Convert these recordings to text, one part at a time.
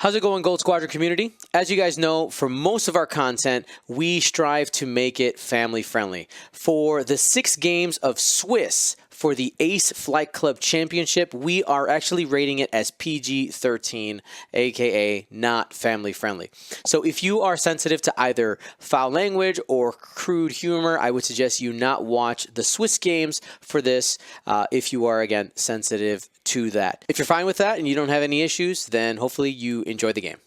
How's it going, Gold Squadron community? As you guys know, for most of our content, we strive to make it family friendly. For the 6 games of Swiss for the Ace Flight Club Championship, we are actually rating it as PG-13, aka not family friendly. So if you are sensitive to either foul language or crude humor, I would suggest you not watch the Swiss games for this if you are, again, sensitive to that. If you're fine with that and you don't have any issues, then hopefully you enjoy the game.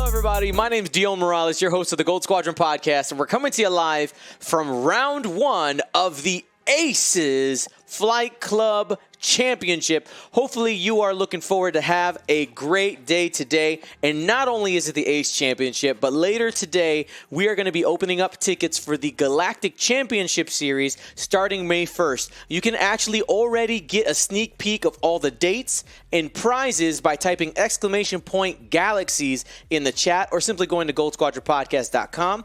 Everybody, my name is Julian Morales, your host of the Gold Squadron podcast, and we're coming to you live from round 1 of the Aces Flight Club Championship. Hopefully you are looking forward to have a great day today. And not only is it the Ace Championship, but later today we are going to be opening up tickets for the Galactic Championship Series starting May 1st. You can actually already get a sneak peek of all the dates and prizes by typing !Galaxies in the chat or simply going to goldsquadronpodcast.com.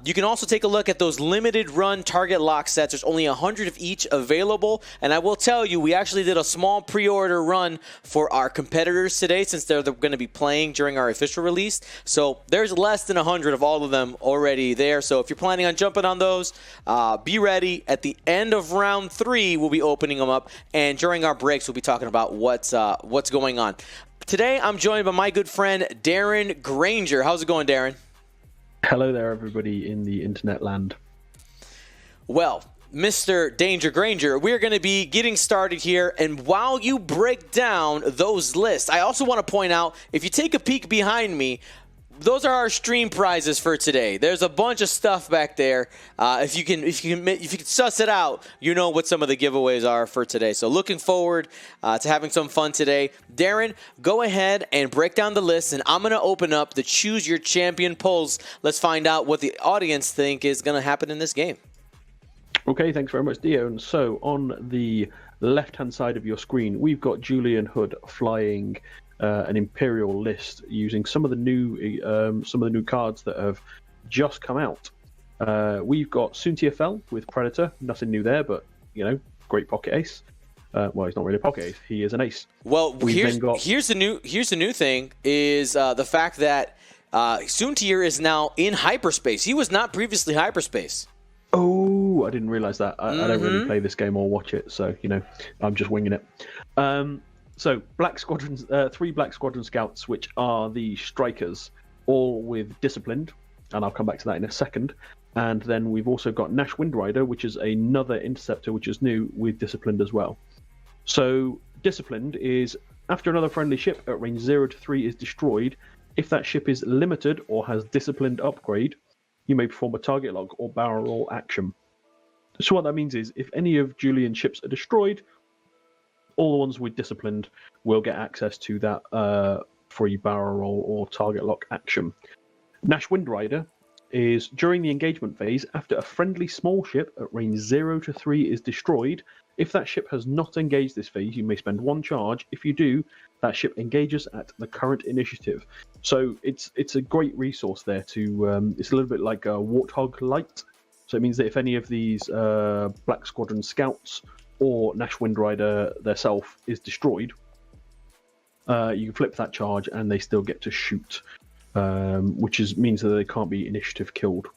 You can also take a look at those limited run target lock sets. There's only 100 of each available. And I will tell you, we actually did a small pre-order run for our competitors today since they're going to be playing during our official release. So there's less than 100 of all of them already there. So if you're planning on jumping on those, be ready. At the end of round 3, we'll be opening them up. And during our breaks, we'll be talking about what's going on. Today, I'm joined by my good friend, Darren Granger. How's it going, Darren? Hello there, everybody in the internet land. Well, Mr. Danger Granger, we're going to be getting started here, and while you break down those lists, I also want to point out, if you take a peek behind me, those are our stream prizes for today. There's a bunch of stuff back there. If you can suss it out, you know what some of the giveaways are for today. So looking forward to having some fun today. Darren, go ahead and break down the list, and I'm going to open up the Choose Your Champion polls. Let's find out what the audience think is going to happen in this game. Okay, thanks very much, Dion. So on the left-hand side of your screen, we've got Julian Hood flying an Imperial list using some of the new cards that have just come out. We've got Soontier with Predator, nothing new there, but great pocket ace. Well, he's not really a pocket ace; he is an ace. Well, here's the new thing is the fact that Soontier is now in hyperspace. He was not previously hyperspace. Oh, I didn't realize that. I don't really play this game or watch it, so I'm just winging it. So Black Squadrons, 3 Black Squadron Scouts, which are the strikers, all with Disciplined, and I'll come back to that in a second. And then we've also got Nash Windrider, which is another interceptor, which is new with Disciplined as well. So Disciplined is after another friendly ship at range 0 to 3 is destroyed. If that ship is limited or has Disciplined upgrade, you may perform a target lock or barrel roll action. So what that means is, if any of Julian's ships are destroyed, all the ones with Disciplined will get access to that free barrel roll or target lock action. Nash Windrider is during the engagement phase, after a friendly small ship at range 0 to 3 is destroyed. If that ship has not engaged this phase, you may spend 1 charge. If you do, that ship engages at the current initiative. So it's a great resource there to. It's a little bit like a Warthog Light. So it means that if any of these Black Squadron Scouts or Nash Windrider theirself is destroyed, you can flip that charge and they still get to shoot, which means that they can't be initiative killed.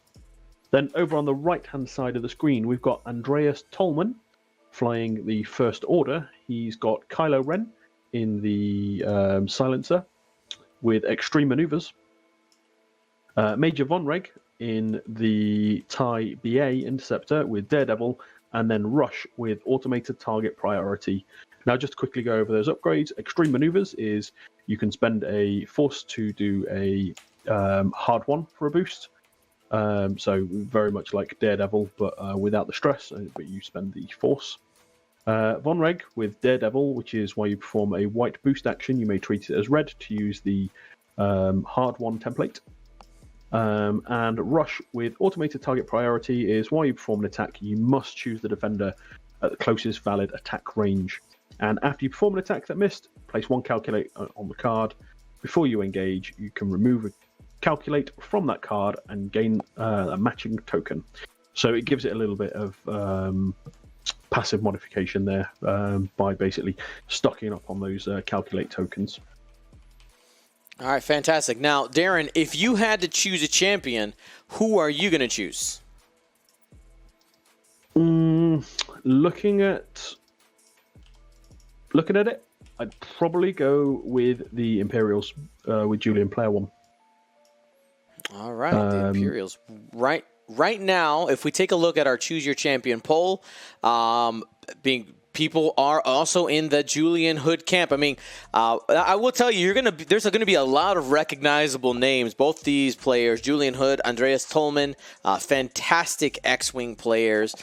Then over on the right-hand side of the screen, we've got Andreas Tolman flying the First Order. He's got Kylo Ren in the Silencer with Extreme Maneuvers. Major Von Reg in the TIE BA Interceptor with Daredevil, and then Rush with Automated Target Priority. Now, just to quickly go over those upgrades, Extreme Maneuvers is you can spend a Force to do a hard one for a boost. So very much like Daredevil, but without the stress, but you spend the Force. Von Reg with Daredevil, which is why you perform a white boost action. You may treat it as red to use the hard one template. And Rush with Automated Target Priority is while you perform an attack, you must choose the defender at the closest valid attack range. And after you perform an attack that missed, place 1 calculate on the card. Before you engage, you can remove a calculate from that card and gain a matching token. So it gives it a little bit of passive modification there by basically stocking up on those calculate tokens. All right, fantastic. Now, Darren, if you had to choose a champion, who are you going to choose? Looking at it, I'd probably go with the Imperials with Julian Player 1. All right, the Imperials. Right now, if we take a look at our Choose Your Champion poll, people are also in the Julian Hood camp. I mean, I will tell you, there's going to be a lot of recognizable names. Both these players, Julian Hood, Andreas Tolman, fantastic X-Wing players.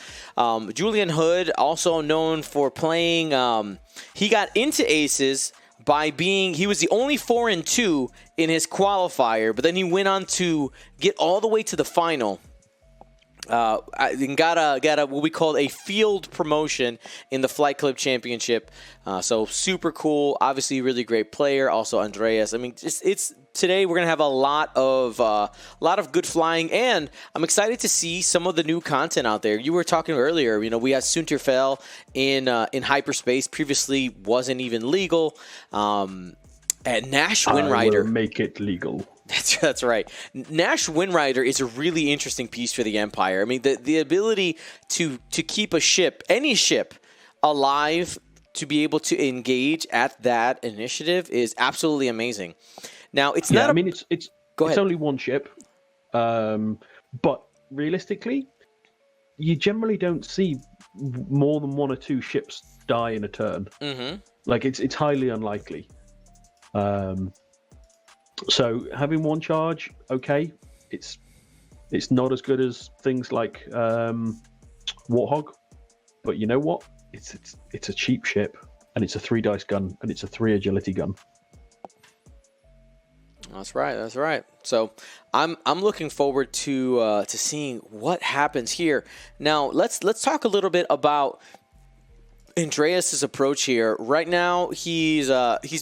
Julian Hood, also known for playing, he got into Aces by he was the only 4-2 in his qualifier, but then he went on to get all the way to the final. Got a what we call a field promotion in the Flight Club Championship. So super cool. Obviously, really great player. Also, Andreas. I mean, it's today we're gonna have a lot of good flying, and I'm excited to see some of the new content out there. You were talking earlier. You know, we had Sunterfell in hyperspace. Previously, wasn't even legal. And Nash Windrider. I will make it legal. That's right. Nash Windrider is a really interesting piece for the Empire. I mean, the ability to keep any ship, alive, to be able to engage at that initiative is absolutely amazing. Now, it's not. I mean, it's only one ship, but realistically, you generally don't see more than 1 or 2 ships die in a turn. Mm-hmm. Like it's highly unlikely. So having 1 charge, okay, it's not as good as things like Warthog, but you know what? It's a cheap ship, and it's a 3 dice gun, and it's a 3 agility gun. That's right. So I'm looking forward to seeing what happens here. Now let's talk a little bit about Andreas' approach here. Right now, he's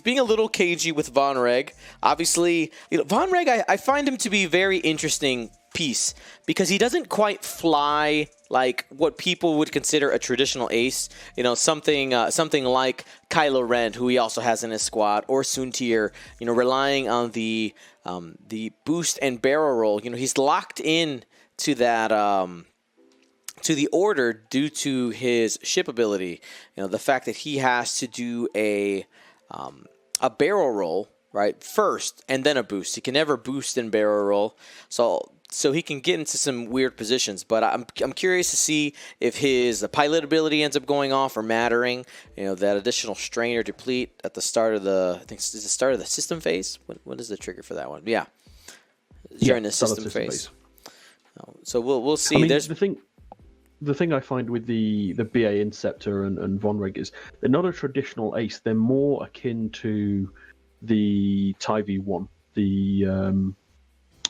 being a little cagey with Von Reg. Obviously, Von Reg, I find him to be a very interesting piece because he doesn't quite fly like what people would consider a traditional ace. Something like Kylo Ren, who he also has in his squad, or Suntir. Relying on the boost and barrel roll. He's locked in to that. To the order due to his ship ability, the fact that he has to do a barrel roll right first and then a boost. He can never boost and barrel roll, so he can get into some weird positions. But I'm curious to see if his pilot ability ends up going off or mattering. That additional strain or deplete at the start of the is the start of the system phase. What is the trigger for that one? Yeah, during the system phase. So we'll see. I mean, there's the thing I find with the BA Interceptor and Von Reg is they're not a traditional ace. They're more akin to the TIE V1, the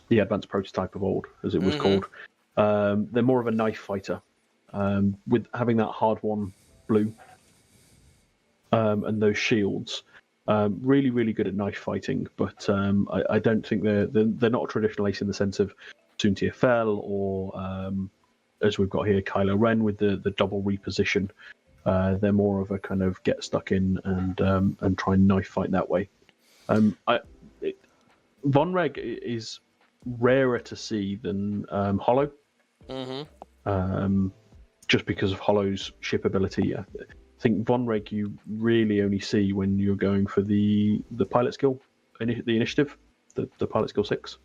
advanced prototype of old, as it was called. They're more of a knife fighter, with having that hard-won blue and those shields. Really, really good at knife fighting, but I don't think they're not a traditional ace in the sense of Suntir Fel or as we've got here, Kylo Ren with the double reposition. They're more of a kind of get stuck in and try and knife fight that way. Von Reg is rarer to see than Hollow. Just because of Hollow's ship ability. I think Von Reg you really only see when you're going for the pilot skill, the initiative, the pilot skill 6.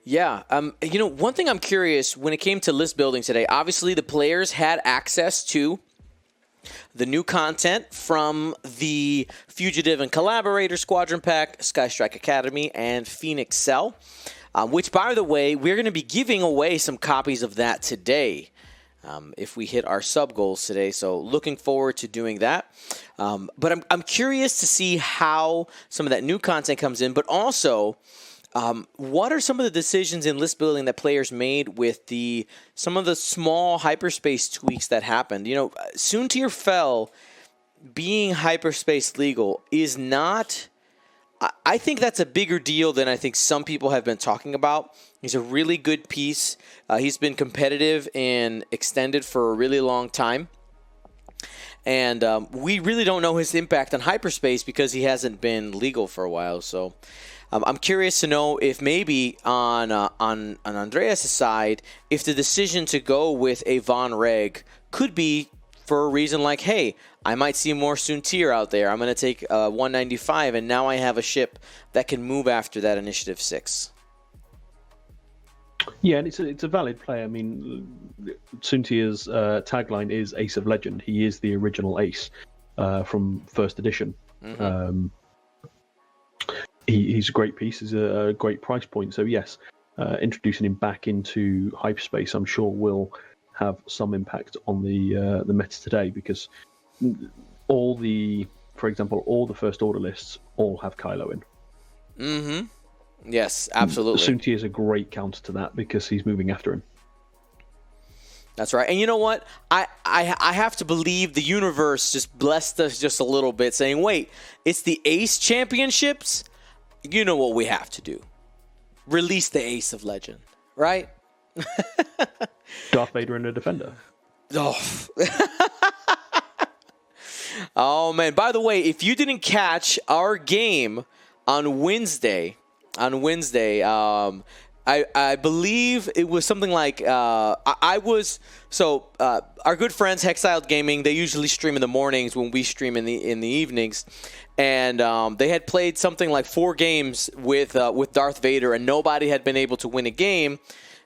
Yeah, one thing I'm curious when it came to list building today, obviously the players had access to the new content from the Fugitive and Collaborator Squadron Pack, Sky Strike Academy, and Phoenix Cell, which, by the way, we're going to be giving away some copies of that today if we hit our sub goals today. So looking forward to doing that. But I'm curious to see how some of that new content comes in, but also What are some of the decisions in list building that players made with some of the small hyperspace tweaks that happened? Soontir Fel being hyperspace legal is not. I think that's a bigger deal than I think some people have been talking about. He's a really good piece. He's been competitive and extended for a really long time. And we really don't know his impact on hyperspace because he hasn't been legal for a while. So I'm curious to know if maybe on Andreas' side, if the decision to go with a Von Reg could be for a reason like, hey, I might see more Soontir out there. I'm going to take 195, and now I have a ship that can move after that Initiative 6. Yeah, and it's a valid play. I mean, Soontir's tagline is Ace of Legend. He is the original Ace from first edition. Mm-hmm. He's a great piece. He's a great price point. So yes, introducing him back into hyperspace, I'm sure will have some impact on the meta today, because for example, all the first order lists all have Kylo in. Mm-hmm. Yes, absolutely. Soontir is a great counter to that because he's moving after him. That's right. And you know what? I have to believe the universe just blessed us just a little bit, saying, wait, it's the Ace Championships? You know what we have to do. Release the Ace of Legend, right? Darth Vader and a Defender. Oh. Oh, man. By the way, if you didn't catch our game on Wednesday, I believe it was something like our good friends Hexiled Gaming, they usually stream in the mornings when we stream in the evenings, and they had played something like 4 games with Darth Vader, and nobody had been able to win a game.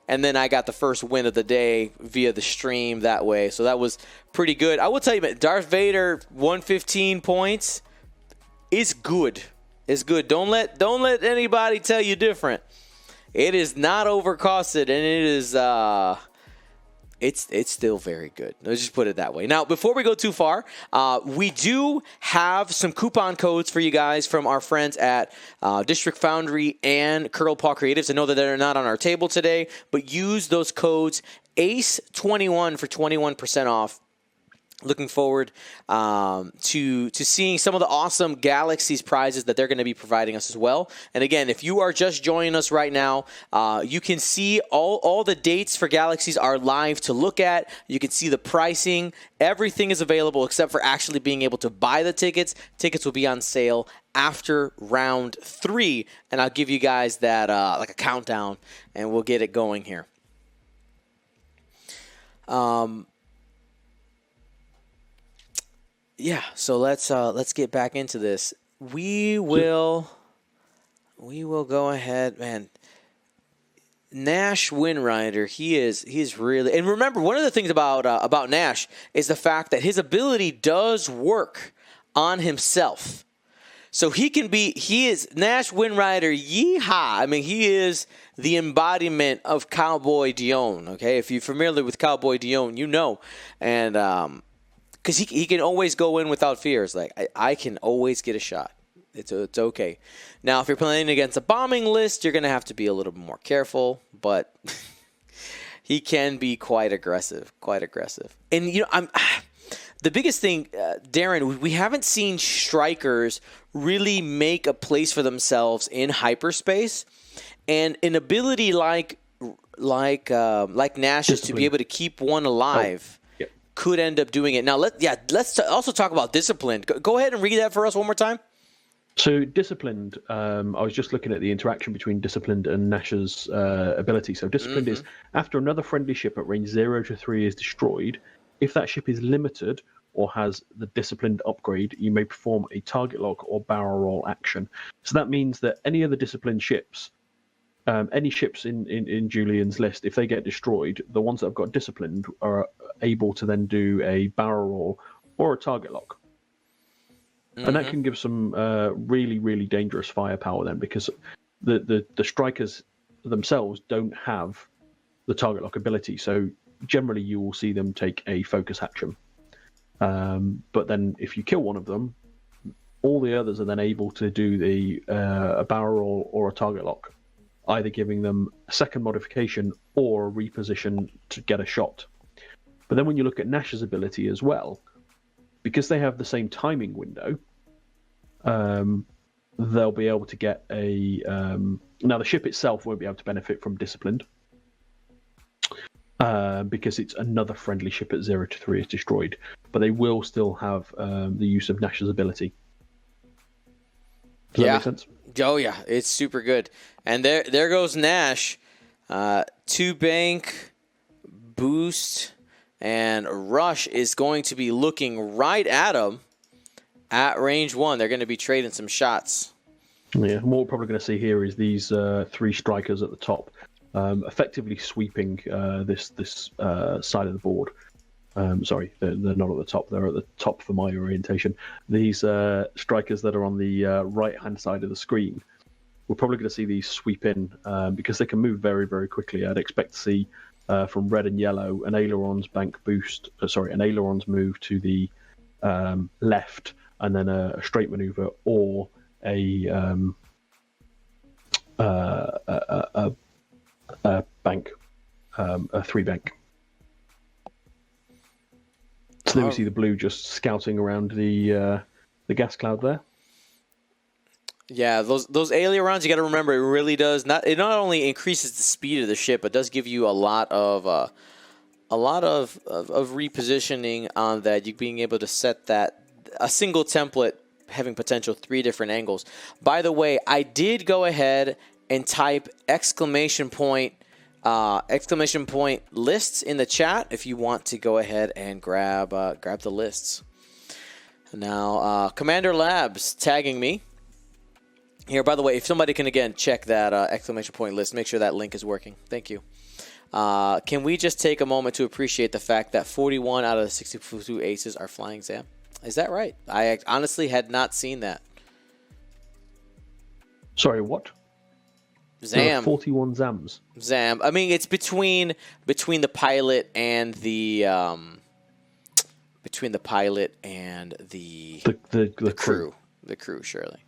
And then I got the first win of the day via the stream that way. So that was pretty good. I will tell you, man, Darth Vader 115 points is good. It's good. Don't let anybody tell you different. It is not overcosted, and it is it's still very good. Let's just put it that way. Now, before we go too far, we do have some coupon codes for you guys from our friends at District Foundry and Curl Paw Creatives. I know that they're not on our table today, but use those codes ACE21 for 21% off. Looking forward to seeing some of the awesome Galaxies prizes that they're going to be providing us as well. And again, if you are just joining us right now, you can see all the dates for Galaxies are live to look at. You can see the pricing. Everything is available except for actually being able to buy the tickets. Tickets will be on sale after round 3, and I'll give you guys that like a countdown, and we'll get it going here. Yeah, so let's get back into this. We will go ahead, man. Nash Winrider, he's really, and remember, one of the things about Nash is the fact that his ability does work on himself. So he is Nash Winrider, yeehaw. I mean, he is the embodiment of Cowboy Dion, okay? If you're familiar with Cowboy Dion, you know. And because he can always go in without fears. Like, I can always get a shot. It's okay. Now, if you're playing against a bombing list, you're going to have to be a little bit more careful. But he can be quite aggressive. And, the biggest thing, Darren, we haven't seen strikers really make a place for themselves in hyperspace. And an ability like Nash's to be able to keep one alive could end up doing it. Now, let's also talk about Disciplined. Go ahead and read that for us one more time. So Disciplined, I was just looking at the interaction between Disciplined and Nash's ability. So Disciplined is, after another friendly ship at range 0 to 3 is destroyed, if that ship is limited or has the Disciplined upgrade, you may perform a target lock or barrel roll action. So that means that any of the Disciplined ships, any ships in Julian's list, if they get destroyed, the ones that have got Disciplined are able to then do a barrel roll or a target lock. And that can give some really, really dangerous firepower then, because the strikers themselves don't have the target lock ability. So generally you will see them take a focus action. But then if you kill one of them, all the others are then able to do a barrel roll or a target lock. either giving them a second modification or a reposition to get a shot. But then when you look at Nash's ability as well, because they have the same timing window, they'll be able to get a... now, the ship itself won't be able to benefit from Disciplined, because it's another friendly ship at 0 to 3 is destroyed. But they will still have the use of Nash's ability. Does that make sense? Oh, yeah. It's super good. And there goes Nash. 2 bank, boost, and rush is going to be looking right at him at range 1. They're going to be trading some shots. Yeah, what we're probably going to see here is these 3 strikers at the top effectively sweeping this side of the board. Sorry, they're not at the top. They're at the top for my orientation. These strikers that are on the right-hand side of the screen, we're probably going to see these sweep in because they can move very, very quickly. I'd expect to see from red and yellow an ailerons bank boost. An ailerons move to the left, and then a straight maneuver or a bank, a 3 bank. So then we see the blue just scouting around the gas cloud there. Yeah, those ailerons, you got to remember, it really does not only increases the speed of the ship, but does give you a lot of repositioning on that. You being able to set that a single template having potential 3 different angles. By the way, I did go ahead and type exclamation point lists in the chat if you want to go ahead and grab the lists. Now, Commander Labs tagging me here. By the way, if somebody can again check that exclamation point list, make sure that link is working. Thank you. Can we just take a moment to appreciate the fact that 41 out of the 62 aces are flying Zam? Is that right? I honestly had not seen that. Sorry, what? Zam. 41 Zams. Zam. I mean, it's between the pilot and the the crew. The crew, surely.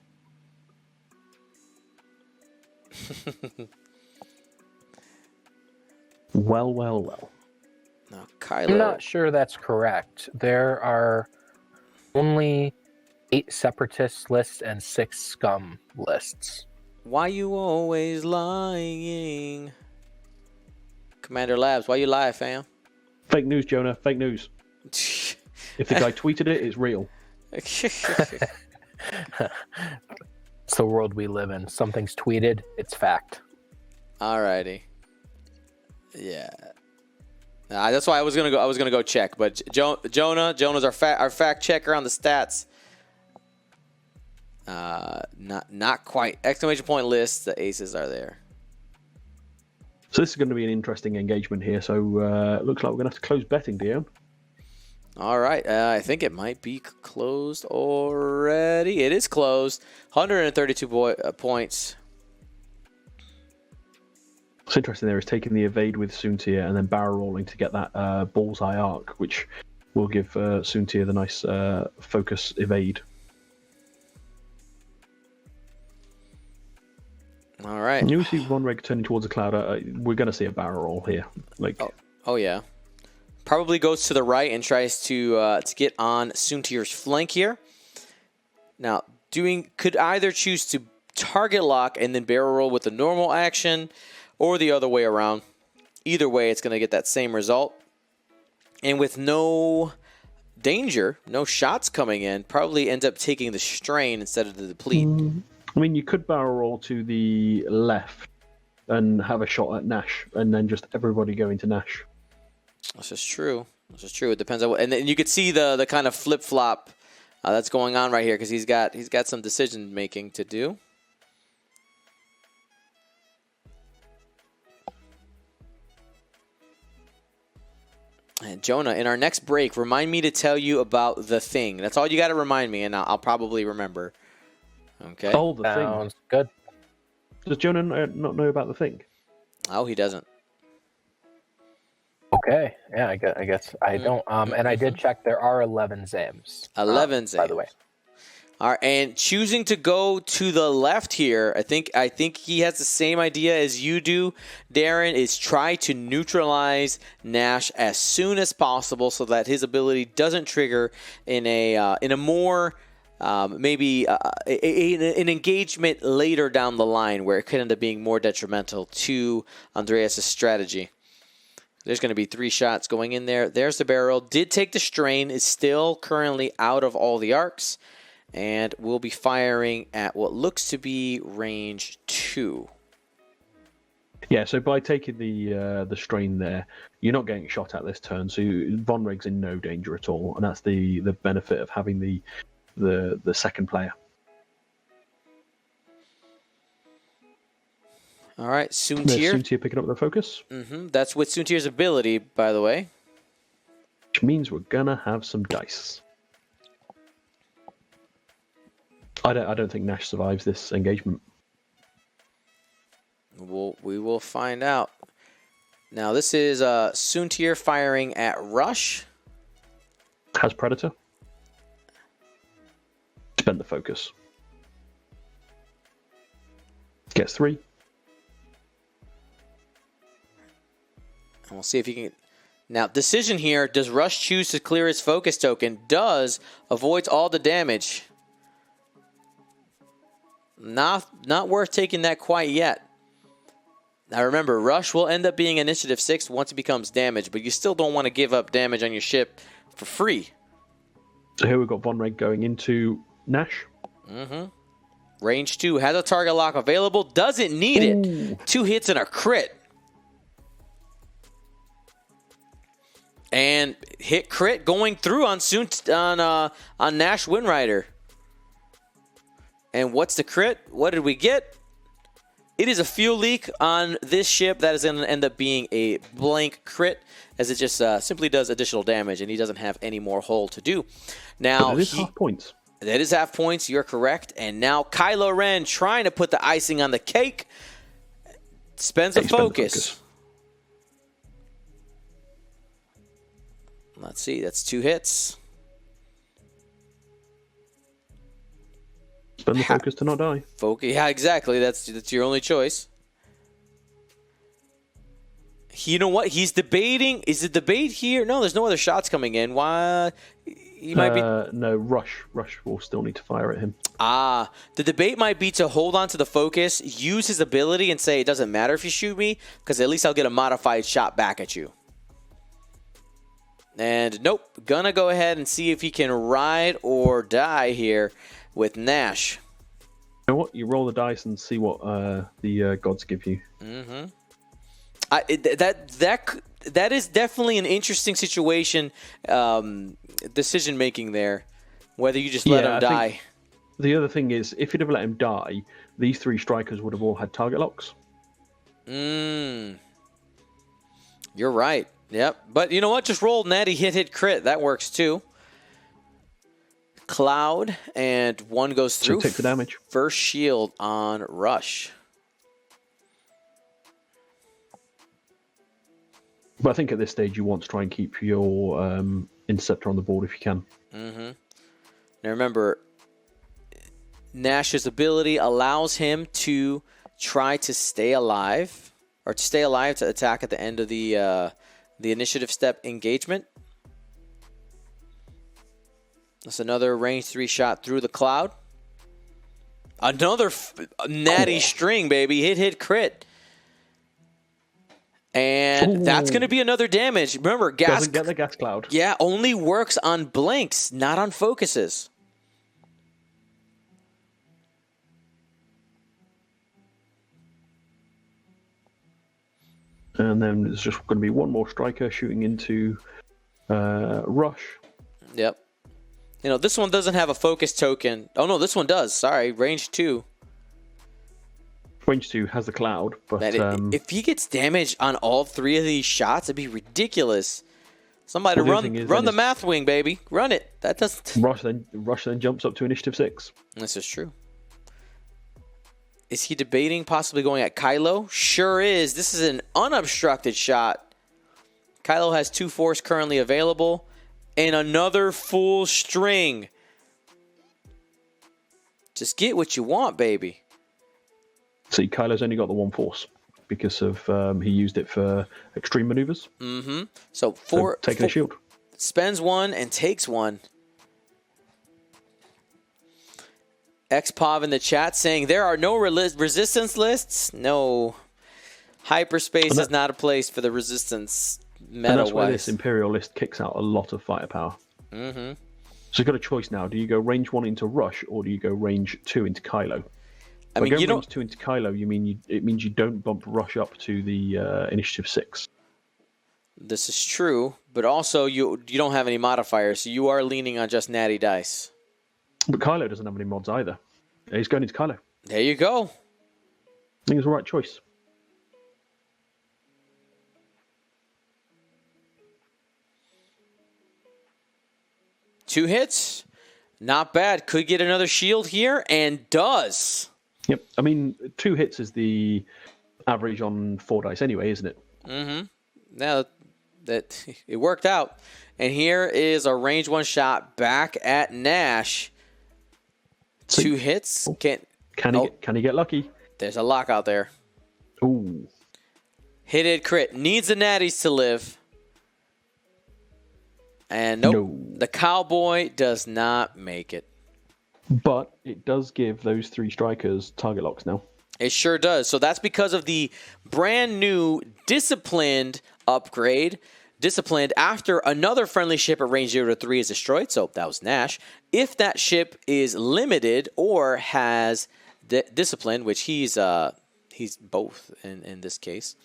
Well. Now, Kylo. I'm not sure that's correct. There are only 8 separatist lists and 6 scum lists. Why you always lying? Commander Labs, why you lie, fam? Fake news, Jonah. Fake news. If the guy tweeted it, it's real. It's the world we live in. Something's tweeted, it's fact. Alrighty. Yeah. That's why I was gonna go check, but Jonah's our fact checker on the stats. Not quite. Exclamation point list. The aces are there. So this is going to be an interesting engagement here. So it looks like we're going to have to close betting, Dion. All right. I think it might be closed already. It is closed. 132 points. What's interesting there is taking the evade with Soontir and then barrel rolling to get that bullseye arc, which will give Soontir the nice focus evade. All right. You see Von Reg turning towards a cloud. We're going to see a barrel roll here. Oh yeah. Probably goes to the right and tries to get on Soontir's flank here. Now, could either choose to target lock and then barrel roll with the normal action, or the other way around. Either way, it's going to get that same result. And with no danger, no shots coming in, probably ends up taking the strain instead of the deplete. I mean, you could barrel roll to the left and have a shot at Nash, and then just everybody go into Nash. This is true. It depends on what, and then you could see the kind of flip flop that's going on right here because he's got some decision making to do. And Jonah, in our next break, remind me to tell you about the thing. That's all you got to remind me, and I'll probably remember. Okay. Oh, the thing. Sounds good. Does Jonah not know about the thing? Oh, he doesn't. Okay. Yeah, I guess I don't. And I did check. There are 11 Zams. 11 Zams. By the way. All right, and choosing to go to the left here, I think he has the same idea as you do, Darren, is try to neutralize Nash as soon as possible so that his ability doesn't trigger in a more maybe an engagement later down the line where it could end up being more detrimental to Andreas' strategy. There's going to be 3 shots going in there. There's the barrel. Did take the strain. Is still currently out of all the arcs. And we'll be firing at what looks to be range 2. Yeah, so by taking the strain there, you're not getting shot at this turn, so Von Rig's in no danger at all, and that's the benefit of having the second player. All right, Soontir. Soontir picking up the focus. That's with Soontir's ability, by the way. Which means we're gonna have some dice. I don't think Nash survives this engagement. We will find out. Now this is Soontir firing at Rush. Has Predator. Spend the focus. Gets 3. And we'll see if he can. Now decision here: does Rush choose to clear his focus token? Does, avoids all the damage. Not worth taking that quite yet. Now remember, Rush will end up being initiative 6 once it becomes damage, but you still don't want to give up damage on your ship for free. So here we've got Von Rig going into Nash. Range 2 has a target lock available. Doesn't need it. 2 hits and a crit. And hit crit going through on Nash Windrider. And what's the crit? What did we get? It is a fuel leak on this ship that is going to end up being a blank crit, as it just simply does additional damage, and he doesn't have any more hull to do. Now, that is half points. That is half points. You're correct. And now Kylo Ren trying to put the icing on the cake. Spends a focus. Let's see. That's 2 hits. Spend the focus to not die. Yeah, exactly. That's your only choice. You know what? He's debating. Is the debate here? No, there's no other shots coming in. Why? He might be. No, Rush will still need to fire at him. The debate might be to hold on to the focus, use his ability, and say it doesn't matter if you shoot me, because at least I'll get a modified shot back at you. And nope, gonna go ahead and see if he can ride or die here with Nash. You know what? You roll the dice and see what the gods give you. That is definitely an interesting situation, decision making there. Whether you just let him die. The other thing is, if you'd have let him die, these 3 strikers would have all had target locks. You're right. Yep. But you know what? Just roll natty hit crit. That works too. Cloud, and 1 goes through. So take the damage. First shield on Rush. But I think at this stage you want to try and keep your Interceptor on the board if you can. Now remember, Nash's ability allows him to try to stay alive, or to stay alive to attack at the end of the initiative step engagement. That's another range 3 shot through the cloud. Another natty string, baby. Hit crit. And that's going to be another damage. Remember, gas doesn't get the gas cloud. Yeah, only works on blanks, not on focuses. And then there's just going to be 1 more striker shooting into Rush. Yep. You know, this one doesn't have a focus token. Oh, no, this one does. Sorry, range 2. Range 2 has the cloud, but if he gets damage on all 3 of these shots, it'd be ridiculous. Somebody run the math wing, baby. Run it. That doesn't. Rush then jumps up to initiative 6. This is true. Is he debating possibly going at Kylo? Sure is. This is an unobstructed shot. Kylo has 2 force currently available. And another full string. Just get what you want, baby. See, Kylo's only got the one force because of he used it for extreme maneuvers. Mm-hmm. So taking a shield. Spends one and takes one. XPOV in the chat saying there are no resistance lists. No. Hyperspace is not a place for the resistance meta. And that's why this Imperial list kicks out a lot of fighter power. Mm-hmm. So you've got a choice now. Do you go range 1 into Rush, or do you go range 2 into Kylo? I mean, you don't. Range 2 into Kylo, it means you don't bump Rush up to the Initiative 6. This is true, but also you don't have any modifiers, so you are leaning on just natty dice. But Kylo doesn't have any mods either. He's going into Kylo. There you go. I think it's the right choice. Two hits. Not bad. Could get another shield here, and does. Yep. I mean, 2 hits is the average on 4 dice anyway, isn't it? Mm-hmm. Now that it worked out. And here is a range 1 shot back at Nash. 2 hits. Can he get lucky? There's a lock out there. Ooh. Hit it, crit. Needs the natties to live. And nope, No. The cowboy does not make it. But it does give those 3 strikers target locks now. It sure does. So that's because of the brand new disciplined upgrade. Disciplined after another friendly ship at range 0 to 3 is destroyed. So that was Nash. If that ship is limited or has discipline, which he's both in this case,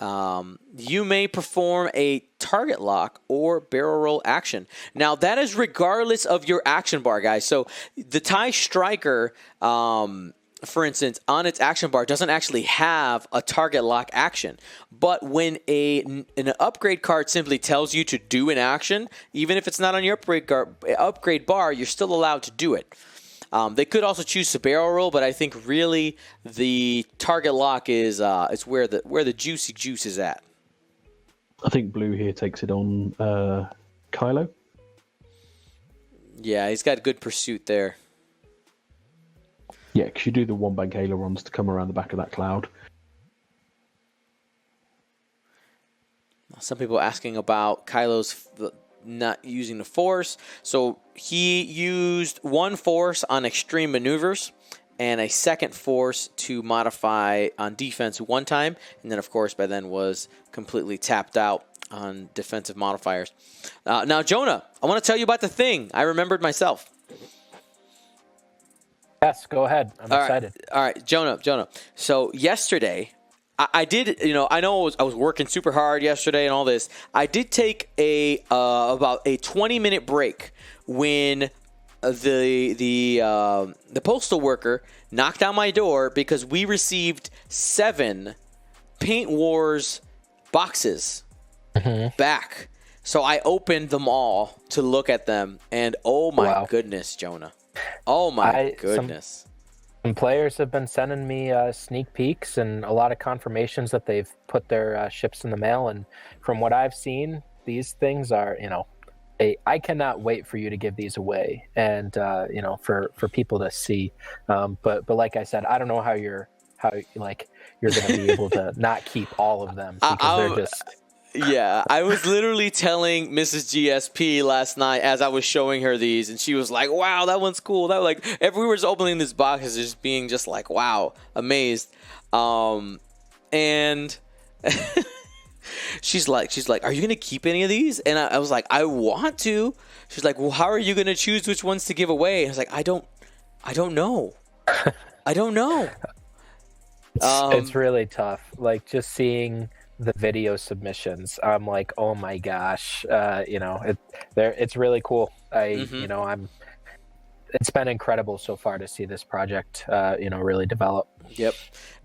you may perform a target lock or barrel roll action. Now, that is regardless of your action bar, guys. So the TIE Striker, for instance, on its action bar doesn't actually have a target lock action. But when an upgrade card simply tells you to do an action, even if it's not on your upgrade bar, you're still allowed to do it. They could also choose to barrel roll, but I think really the target lock is where the juicy juice is at. I think Blue here takes it on Kylo. Yeah, he's got good pursuit there. Yeah, because you do the 1 bank ailerons to come around the back of that cloud. Some people asking about Kylo's not using the Force. So he used 1 Force on extreme maneuvers and a 2nd Force to modify on defense 1 time. And then, of course, by then was completely tapped out on defensive modifiers. Now, Jonah, I want to tell you about the thing I remembered myself. Yes, go ahead. I'm excited. All right, Jonah. So yesterday, I did, I know I was working super hard yesterday and all this. I did take about a 20-minute break when the postal worker knocked on my door because we received 7 Paint Wars boxes back. So I opened them all to look at them, and oh my goodness, Jonah. Oh my goodness. Some players have been sending me sneak peeks and a lot of confirmations that they've put their ships in the mail. And from what I've seen, these things are, I cannot wait for you to give these away and, for people to see. But like I said, I don't know how you're going to be able to not keep all of them because they're just... Yeah, I was literally telling Mrs. GSP last night as I was showing her these, and she was like, "Wow, that one's cool." That if we were just opening this box, is just being just like, "Wow, amazed." And she's like, "Are you gonna keep any of these?" And I was like, "I want to." She's like, "Well, how are you gonna choose which ones to give away?" And I was like, "I don't know. I don't know." It's really tough. Like just seeing the video submissions, I'm like, oh my gosh, it's really cool. It's been incredible so far to see this project, really develop. Yep,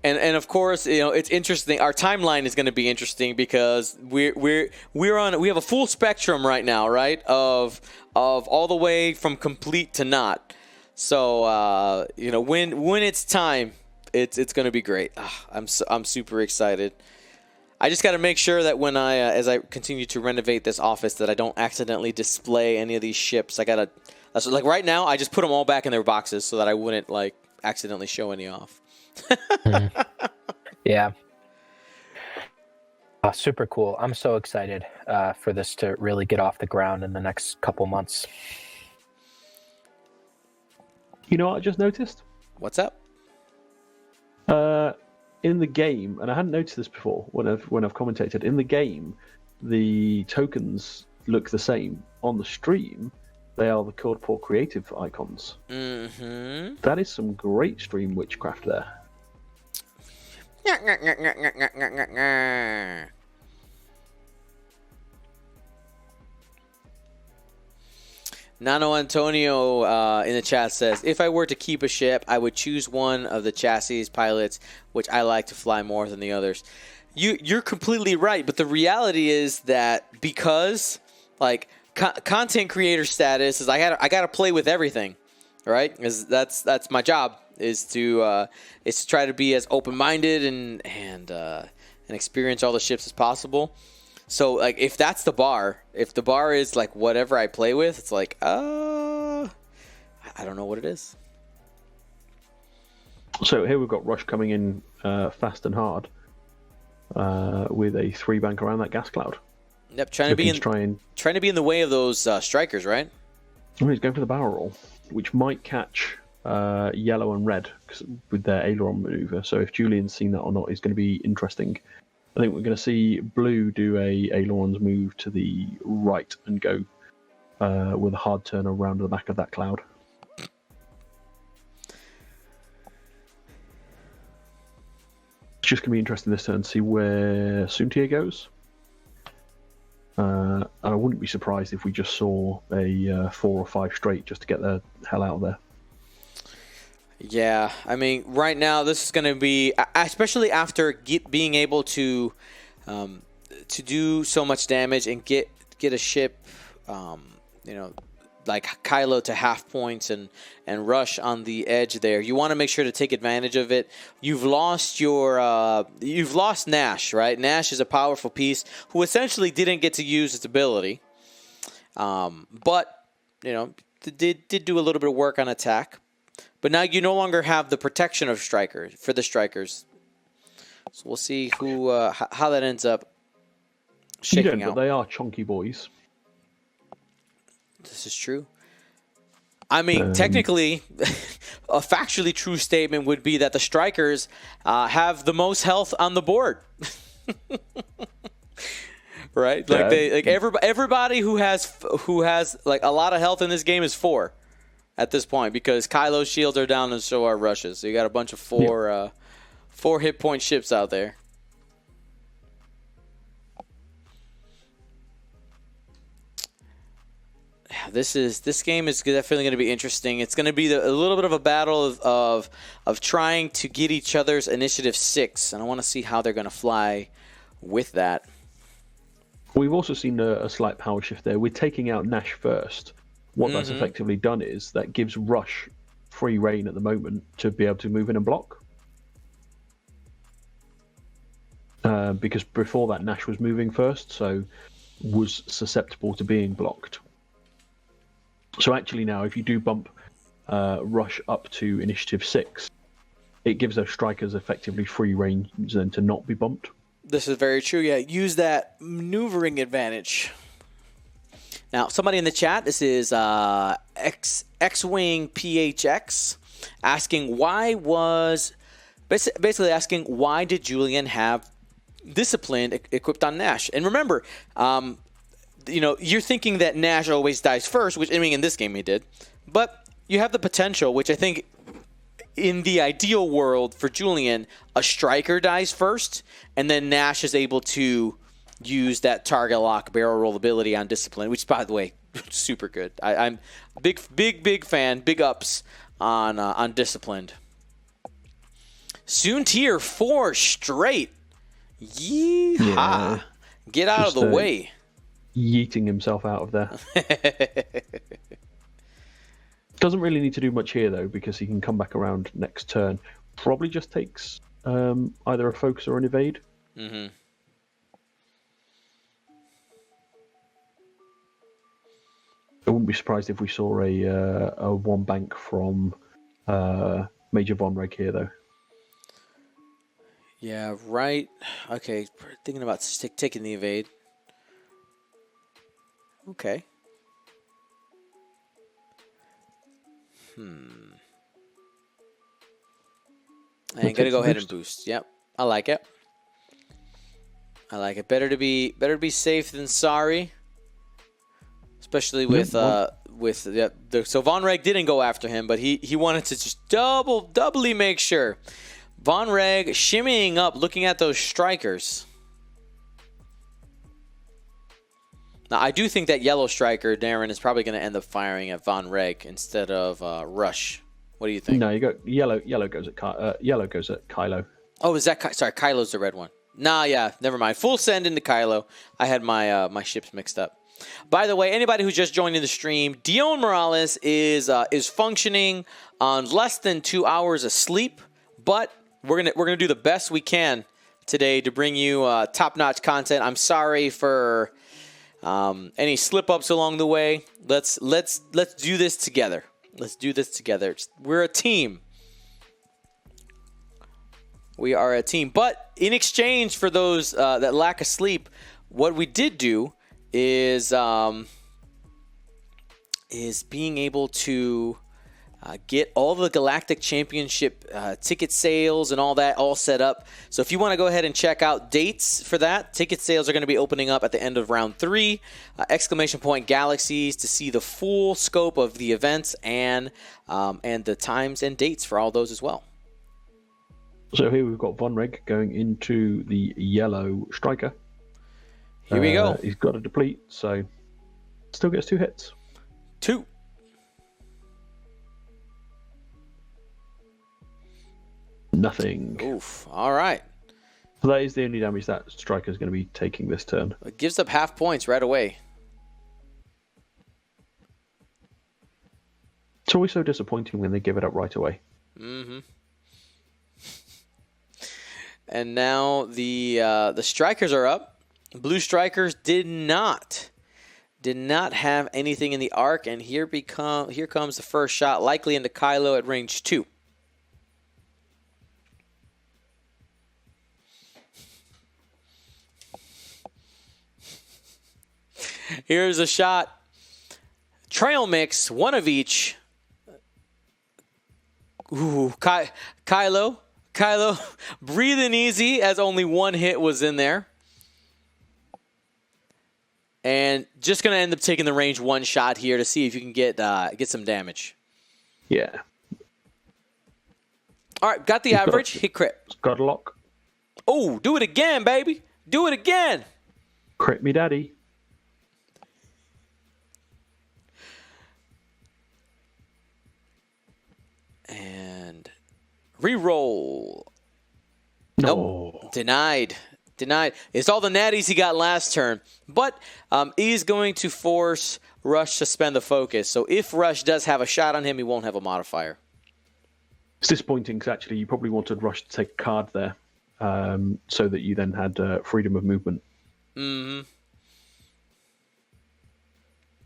and of course, it's interesting. Our timeline is going to be interesting because we have a full spectrum right now, right? Of all the way from complete to not. So when it's time, it's going to be great. I'm super excited. I just got to make sure that when as I continue to renovate this office, that I don't accidentally display any of these ships. I gotta So, like right now, I just put them all back in their boxes so that I wouldn't like accidentally show any off. Yeah. Super cool. I'm so excited for this to really get off the ground in the next couple months. You know what I just noticed? What's up? In the game, and I hadn't noticed this before when I've commentated, in the game, the tokens look the same. On the stream, they are the Code Poor Creative icons. Mm-hmm. That is some great stream witchcraft there. Nano Antonio in the chat says, if I were to keep a ship, I would choose one of the chassis pilots, which I like to fly more than the others. You're completely right, but the reality is that because like content creator status is, I gotta play with everything, right? Because that's my job is to try to be as open minded and experience all the ships as possible. So, like, if that's the bar, if the bar is, like, whatever I play with, it's like, I don't know what it is. So here we've got Rush coming in fast and hard with a 3-bank around that gas cloud. Yep, trying to be in the way of those strikers, right? Oh, he's going for the barrel roll, which might catch yellow and red with their aileron maneuver. So if Julian's seen that or not is going to be interesting. I think we're going to see blue do a ailerons move to the right and go with a hard turn around the back of that cloud. It's just going to be interesting this turn to see where Suntier goes. I wouldn't be surprised if we just saw a 4 or 5 straight just to get the hell out of there. Yeah, I mean, right now this is going to be, especially after being able to do so much damage and get a ship, like Kylo to half points and Rush on the edge there. You want to make sure to take advantage of it. You've lost Nash, right? Nash is a powerful piece who essentially didn't get to use its ability, but did do a little bit of work on attack. But now you no longer have the protection of strikers for the strikers. So we'll see how that ends up shaking out. But they are chunky boys. This is true. I mean, technically, a factually true statement would be that the strikers have the most health on the board. Right? Like everybody who has like a lot of health in this game is 4. At this point, because Kylo's shields are down and so are Rush's. So you got a bunch of 4 hit point ships out there. This game is definitely going to be interesting. It's going to be a little bit of a battle of trying to get each other's initiative 6, and I want to see how they're going to fly with that. We've also seen a slight power shift there. We're taking out Nash first. What that's effectively done is that gives Rush free reign at the moment to be able to move in and block. Because before that, Nash was moving first, so was susceptible to being blocked. So actually now, if you do bump Rush up to initiative 6, it gives those strikers effectively free reign then to not be bumped. This is very true, yeah. Use that maneuvering advantage. Now, somebody in the chat, this is X-Wing PHX, asking basically asking why did Julian have Discipline equipped on Nash? And remember, you're thinking that Nash always dies first, which I mean in this game he did, but you have the potential, which I think in the ideal world for Julian, a striker dies first, and then Nash is able to use that target lock barrel roll ability on Discipline, which, by the way, super good. I'm a big fan. Big ups on Disciplined. Soon tier 4 straight. Yeehaw! Yeah, get out of the way. Yeeting himself out of there. Doesn't really need to do much here though, because he can come back around next turn. Probably just takes either a focus or an evade. I wouldn't be surprised if we saw a one bank from Major Von Reg here, though. Yeah, right. Okay, thinking about taking the evade. Okay. And gonna go ahead and boost. Yep, I like it. I like it. Better to be safe than sorry. Especially with so Von Reg didn't go after him, but he wanted to just doubly make sure. Von Reg shimmying up, looking at those strikers. Now I do think that yellow striker Darren is probably going to end up firing at Von Reg instead of Rush. What do you think? No, you got yellow. Yellow goes at Kylo. Oh, is that sorry? Kylo's the red one. Nah, yeah, never mind. Full send into Kylo. I had my my ships mixed up. By the way, anybody who's just joining the stream, Dion Morales is functioning on less than 2 hours of sleep, but we're gonna do the best we can today to bring you top-notch content. I'm sorry for any slip-ups along the way. Let's do this together. Let's do this together. We're a team. We are a team. But in exchange for those that lack of sleep, what we did do is being able to get all the Galactic Championship ticket sales and all that all set up. So if you want to go ahead and check out dates for that, ticket sales are going to be opening up at the end of round 3. Exclamation point Galaxies to see the full scope of the events and the times and dates for all those as well. So here we've got Von Reg going into the yellow striker. Here we go. He's got a deplete, so still gets 2 hits. 2. Nothing. Oof. All right. So that is the only damage that striker is going to be taking this turn. It gives up half points right away. It's always so disappointing when they give it up right away. Mm-hmm. And now the strikers are up. Blue strikers did not have anything in the arc, and here comes the first shot, likely into Kylo at range 2. Here's a shot. Trail mix, one of each. Ooh, Kylo breathing easy as only one hit was in there. And just going to end up taking the range 1 shot here to see if you can get some damage. Yeah. All right, got the average. Hit crit. Got a lock. Oh, do it again, baby. Do it again. Crit me daddy. And reroll. No. Nope. Denied. It's all the natties he got last turn. But he's going to force Rush to spend the focus. So if Rush does have a shot on him, he won't have a modifier. It's disappointing because actually you probably wanted Rush to take a card there so that you then had freedom of movement. Mm-hmm.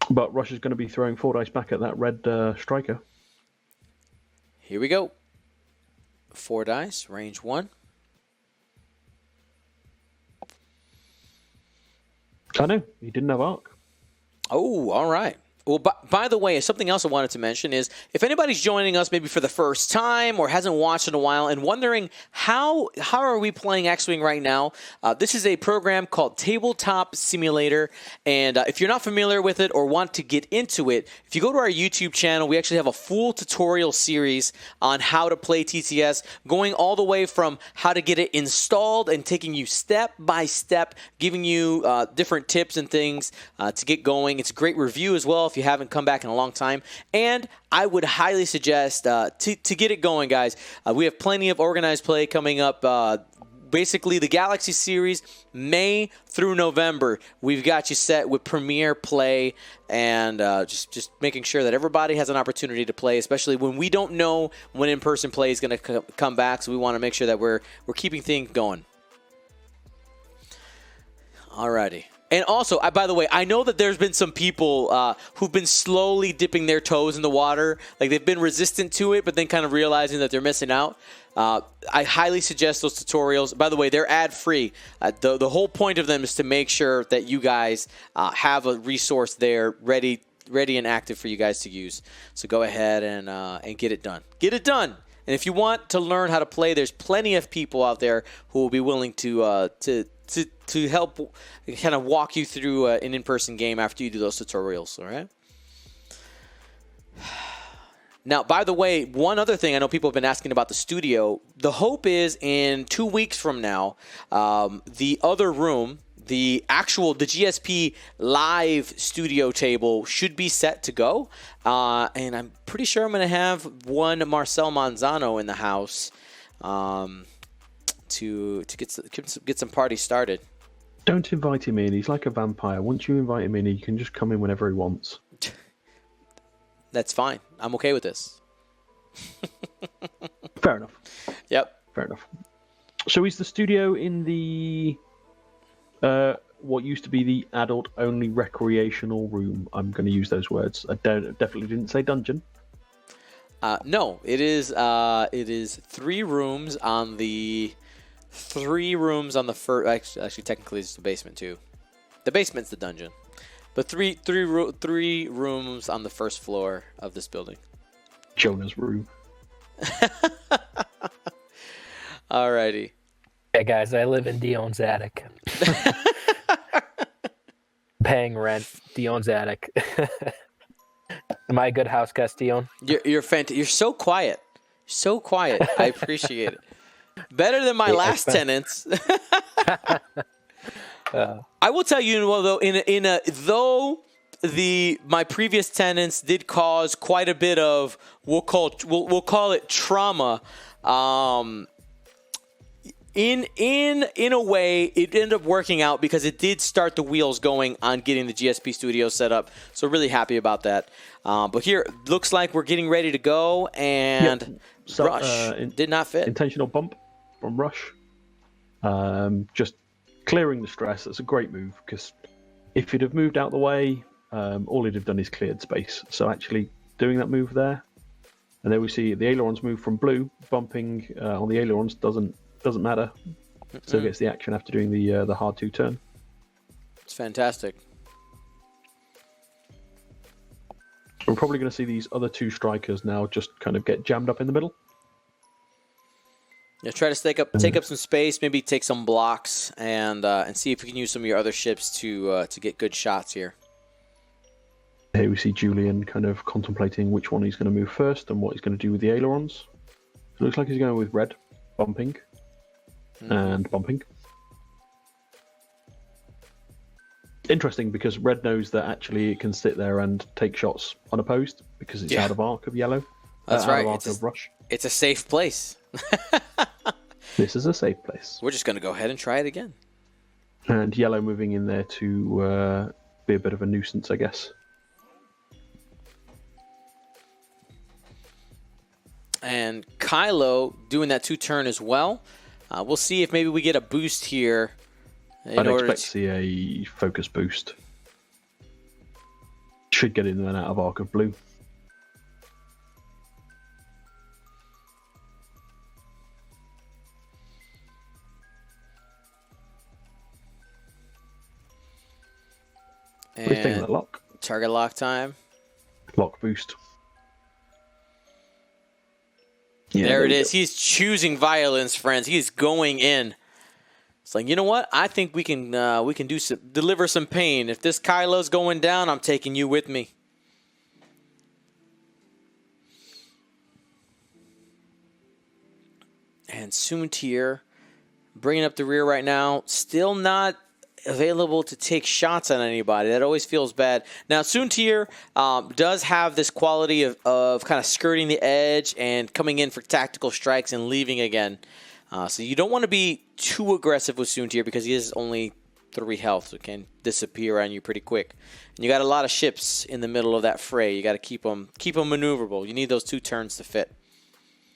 But Rush is going to be throwing 4 dice back at that red striker. Here we go. 4 dice, range 1. I know, he didn't have arc. Oh, all right. Well, by the way, something else I wanted to mention is if anybody's joining us maybe for the first time or hasn't watched in a while and wondering how are we playing X-Wing right now, this is a program called Tabletop Simulator. And if you're not familiar with it or want to get into it, if you go to our YouTube channel, we actually have a full tutorial series on how to play TTS, going all the way from how to get it installed and taking you step by step, giving you different tips and things to get going. It's a great review as well if you haven't come back in a long time. And I would highly suggest to get it going, guys. We have plenty of organized play coming up. Basically, the Galaxy series, May through November, we've got you set with Premier Play and just making sure that everybody has an opportunity to play, especially when we don't know when in-person play is going to come back. So we want to make sure that we're keeping things going. Alrighty. And also, by the way, I know that there's been some people who've been slowly dipping their toes in the water. Like they've been resistant to it, but then kind of realizing that they're missing out. I highly suggest those tutorials. By the way, they're ad-free. The whole point of them is to make sure that you guys have a resource there ready and active for you guys to use. So go ahead and get it done. Get it done. And if you want to learn how to play, there's plenty of people out there who will be willing to help kind of walk you through an in-person game after you do those tutorials. All right. Now, by the way, one other thing I know people have been asking about the studio. The hope is in 2 weeks from now, the other room, the GSP live studio table should be set to go. And I'm pretty sure I'm going to have one Marcel Manzano in the house to get some parties started. Don't invite him in. He's like a vampire. Once you invite him in, he can just come in whenever he wants. That's fine. I'm okay with this. Fair enough. Yep. Fair enough. So is the studio in the what used to be the adult-only recreational room? I'm going to use those words. I definitely didn't say dungeon. No, it is 3 rooms on the first. Actually, technically, it's the basement too. The basement's the dungeon, but three rooms on the first floor of this building. Jonah's room. Alrighty. Hey guys, I live in Dion's attic. Paying rent, Dion's attic. Am I a good house guest, Dion? You're fantastic. You're so quiet. So quiet. I appreciate it. Better than my last tenants. I will tell you, well, though, my previous tenants did cause quite a bit of we'll call it trauma. In a way, it ended up working out because it did start the wheels going on getting the GSP studio set up. So really happy about that. But here, looks like we're getting ready to go, and Rush did not fit. Intentional bump from Rush. Just clearing the stress. That's a great move, because if he'd have moved out the way, all he'd have done is cleared space. So actually doing that move there, and there we see the ailerons move from blue. Bumping on the ailerons doesn't matter. Still gets the action after doing the hard 2 turn. It's fantastic. We're probably going to see these other 2 strikers now just kind of get jammed up in the middle. Yeah, try to take up some space, maybe take some blocks, and see if we can use some of your other ships to get good shots here. Here we see Julian kind of contemplating which one he's going to move first and what he's going to do with the ailerons. It looks like he's going with red, bumping, and bumping. Interesting, because red knows that actually it can sit there and take shots unopposed because it's out of arc of yellow. That's right. Out of arc of Rush. It's a safe place. This is a safe place. We're just going to go ahead and try it again. And yellow moving in there to be a bit of a nuisance, I guess. And Kylo doing that 2 turn as well. We'll see if maybe we get a boost here. I'd expect to see a focus boost. Should get in and out of arc of blue. And what do you think of that lock? Target lock time. Lock boost. Yeah, there it is. He's choosing violence, friends. He's going in. It's like, you know what? I think we can deliver some pain. If this Kylo's going down, I'm taking you with me. And Soontir bringing up the rear right now. Still not available to take shots on anybody. That always feels bad. Now, Soontir does have this quality of kind of skirting the edge and coming in for tactical strikes and leaving again. So you don't want to be too aggressive with Soontir because he is only 3 health, so it can disappear on you pretty quick. And you got a lot of ships in the middle of that fray. You got to keep them maneuverable. You need those 2 turns to fit.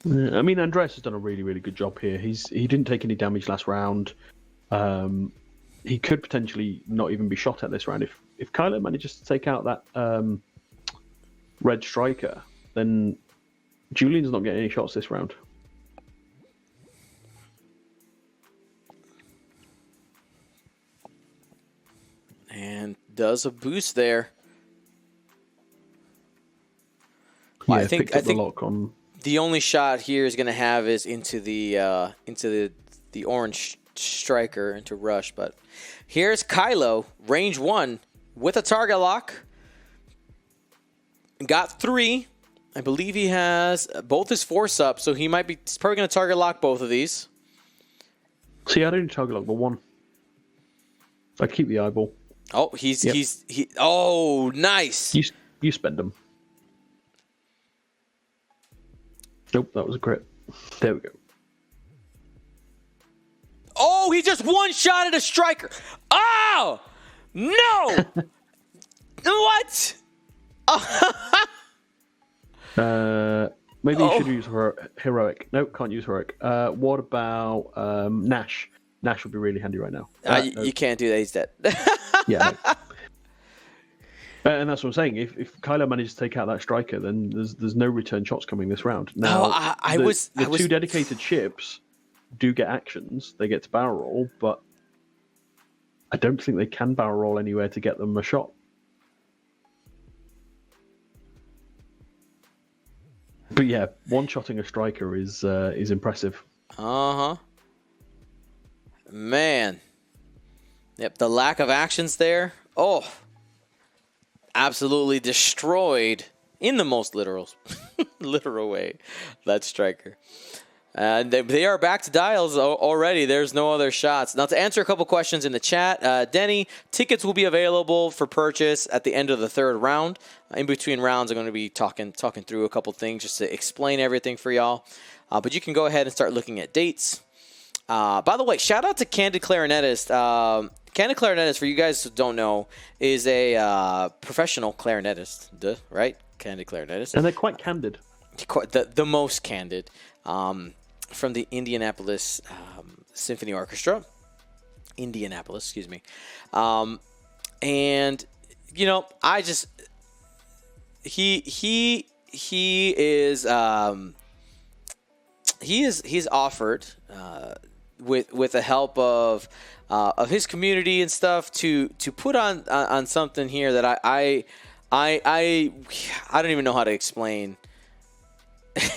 I mean, Andreas has done a really, really good job here. He didn't take any damage last round. he could potentially not even be shot at this round. If Kylo manages to take out that red striker, then Julian's not getting any shots this round. And does a boost there. Yeah, I think the lock on. The only shot here is going to have is into the orange striker, into Rush. But here's Kylo, range 1 with a target lock. Got 3. I believe he has both his force up, so he's probably going to target lock both of these. See, I don't target lock, but 1. I keep the eyeball. Oh, oh, nice. You spend them. Nope, that was a crit. There we go. Oh, he just one shot at a striker. Oh, no. What? Maybe you should use heroic. Nope, can't use heroic. What about Nash? Nash would be really handy right now. You can't do that. He's dead. Yeah. No. And that's what I'm saying. If Kylo manages to take out that striker, then there's no return shots coming this round. Now, the two dedicated ships do get actions. They get to barrel roll, but I don't think they can barrel roll anywhere to get them a shot. But yeah, one-shotting a striker is impressive. Uh-huh. Man. Yep, the lack of actions there. Oh. Absolutely destroyed in the most literal way that striker. And they are back to dials already. There's no other shots. Now to answer a couple questions in the chat, Denny, tickets will be available for purchase at the end of the 3rd round. In between rounds, I'm going to be talking through a couple things just to explain everything for y'all. But you can go ahead and start looking at dates. By the way, shout out to Candid Clarinetist. Candid Clarinetist, for you guys who don't know, is a professional clarinetist, right? Candid Clarinetist. And they're quite candid. The most candid. From the Indianapolis Symphony Orchestra. Indianapolis, excuse me. And, you know, he's offered with the help of his community and stuff to put on something here that I don't even know how to explain.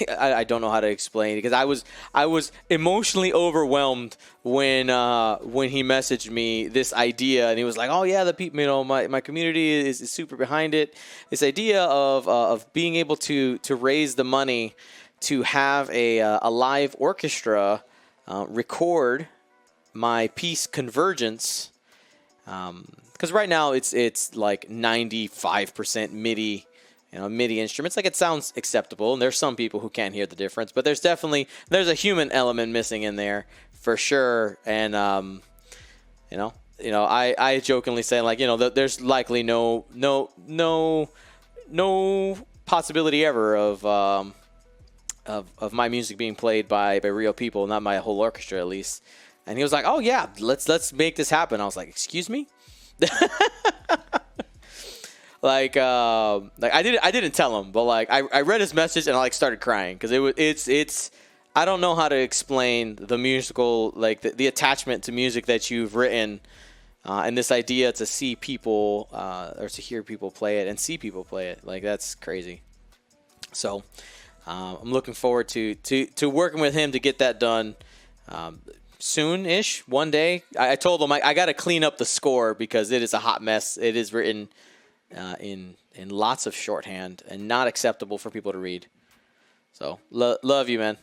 I don't know how to explain because I was emotionally overwhelmed when he messaged me this idea, and he was like, "Oh yeah, the people, you know, my community is super behind it." This idea of being able to raise the money to have a live orchestra record my piece Convergence, because right now it's like 95% MIDI. You know, MIDI instruments, like it sounds acceptable, and there's some people who can't hear the difference, but there's a human element missing in there for sure. And I jokingly say, like, you know, there's likely no possibility ever of my music being played by real people, not my whole orchestra at least. And he was like, "Oh yeah, let's make this happen." I was like, "Excuse me." Like I didn't tell him, but like I read his message and I like started crying because it's I don't know how to explain the musical, like the attachment to music that you've written, and this idea to see people or to hear people play it and see people play it, like that's crazy. So I'm looking forward to working with him to get that done soon-ish, one day. I told him I got to clean up the score because it is a hot mess. It is written in lots of shorthand and not acceptable for people to read. So love you, man.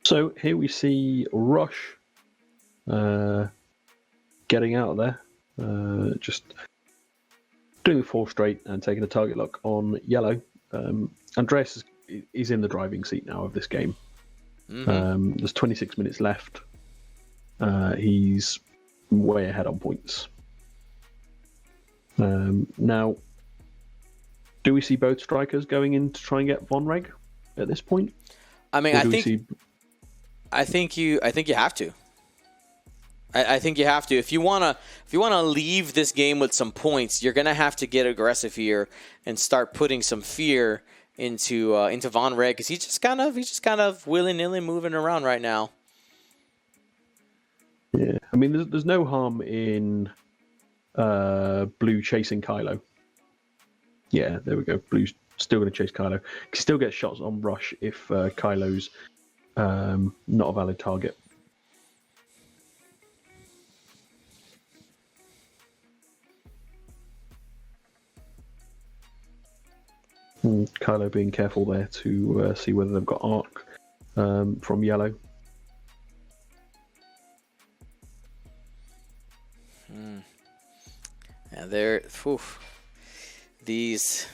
So here we see Rush getting out of there, just doing 4 straight and taking a target lock on yellow. Andreas is in the driving seat now of this game. Mm-hmm. There's 26 minutes left. He's way ahead on points. Now, do we see both strikers going in to try and get Von Reg at this point? I mean, I think you have to. I think you have to. If you wanna leave this game with some points, you're gonna have to get aggressive here and start putting some fear into Von Red, because he's just kind of willy-nilly moving around right now. Yeah, I mean, there's no harm in Blue chasing Kylo. Yeah, there we go. Blue's still going to chase Kylo. He still gets shots on rush if Kylo's not a valid target. Kylo being careful there to see whether they've got arc from yellow. And there, these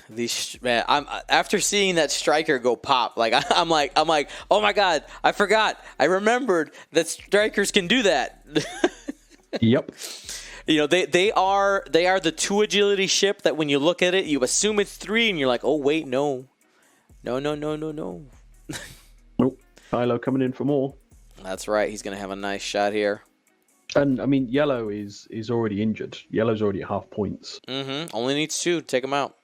man, I'm after seeing that striker go pop, like I'm like, oh my god, I forgot, I remembered that strikers can do that. Yep. You know, they are the 2 agility ship that when you look at it, you assume it's 3, and you're like, oh wait, no. Nope. Kylo coming in for more. That's right. He's gonna have a nice shot here. And I mean, yellow is already injured. Yellow's already at half points. Only needs 2 to take him out.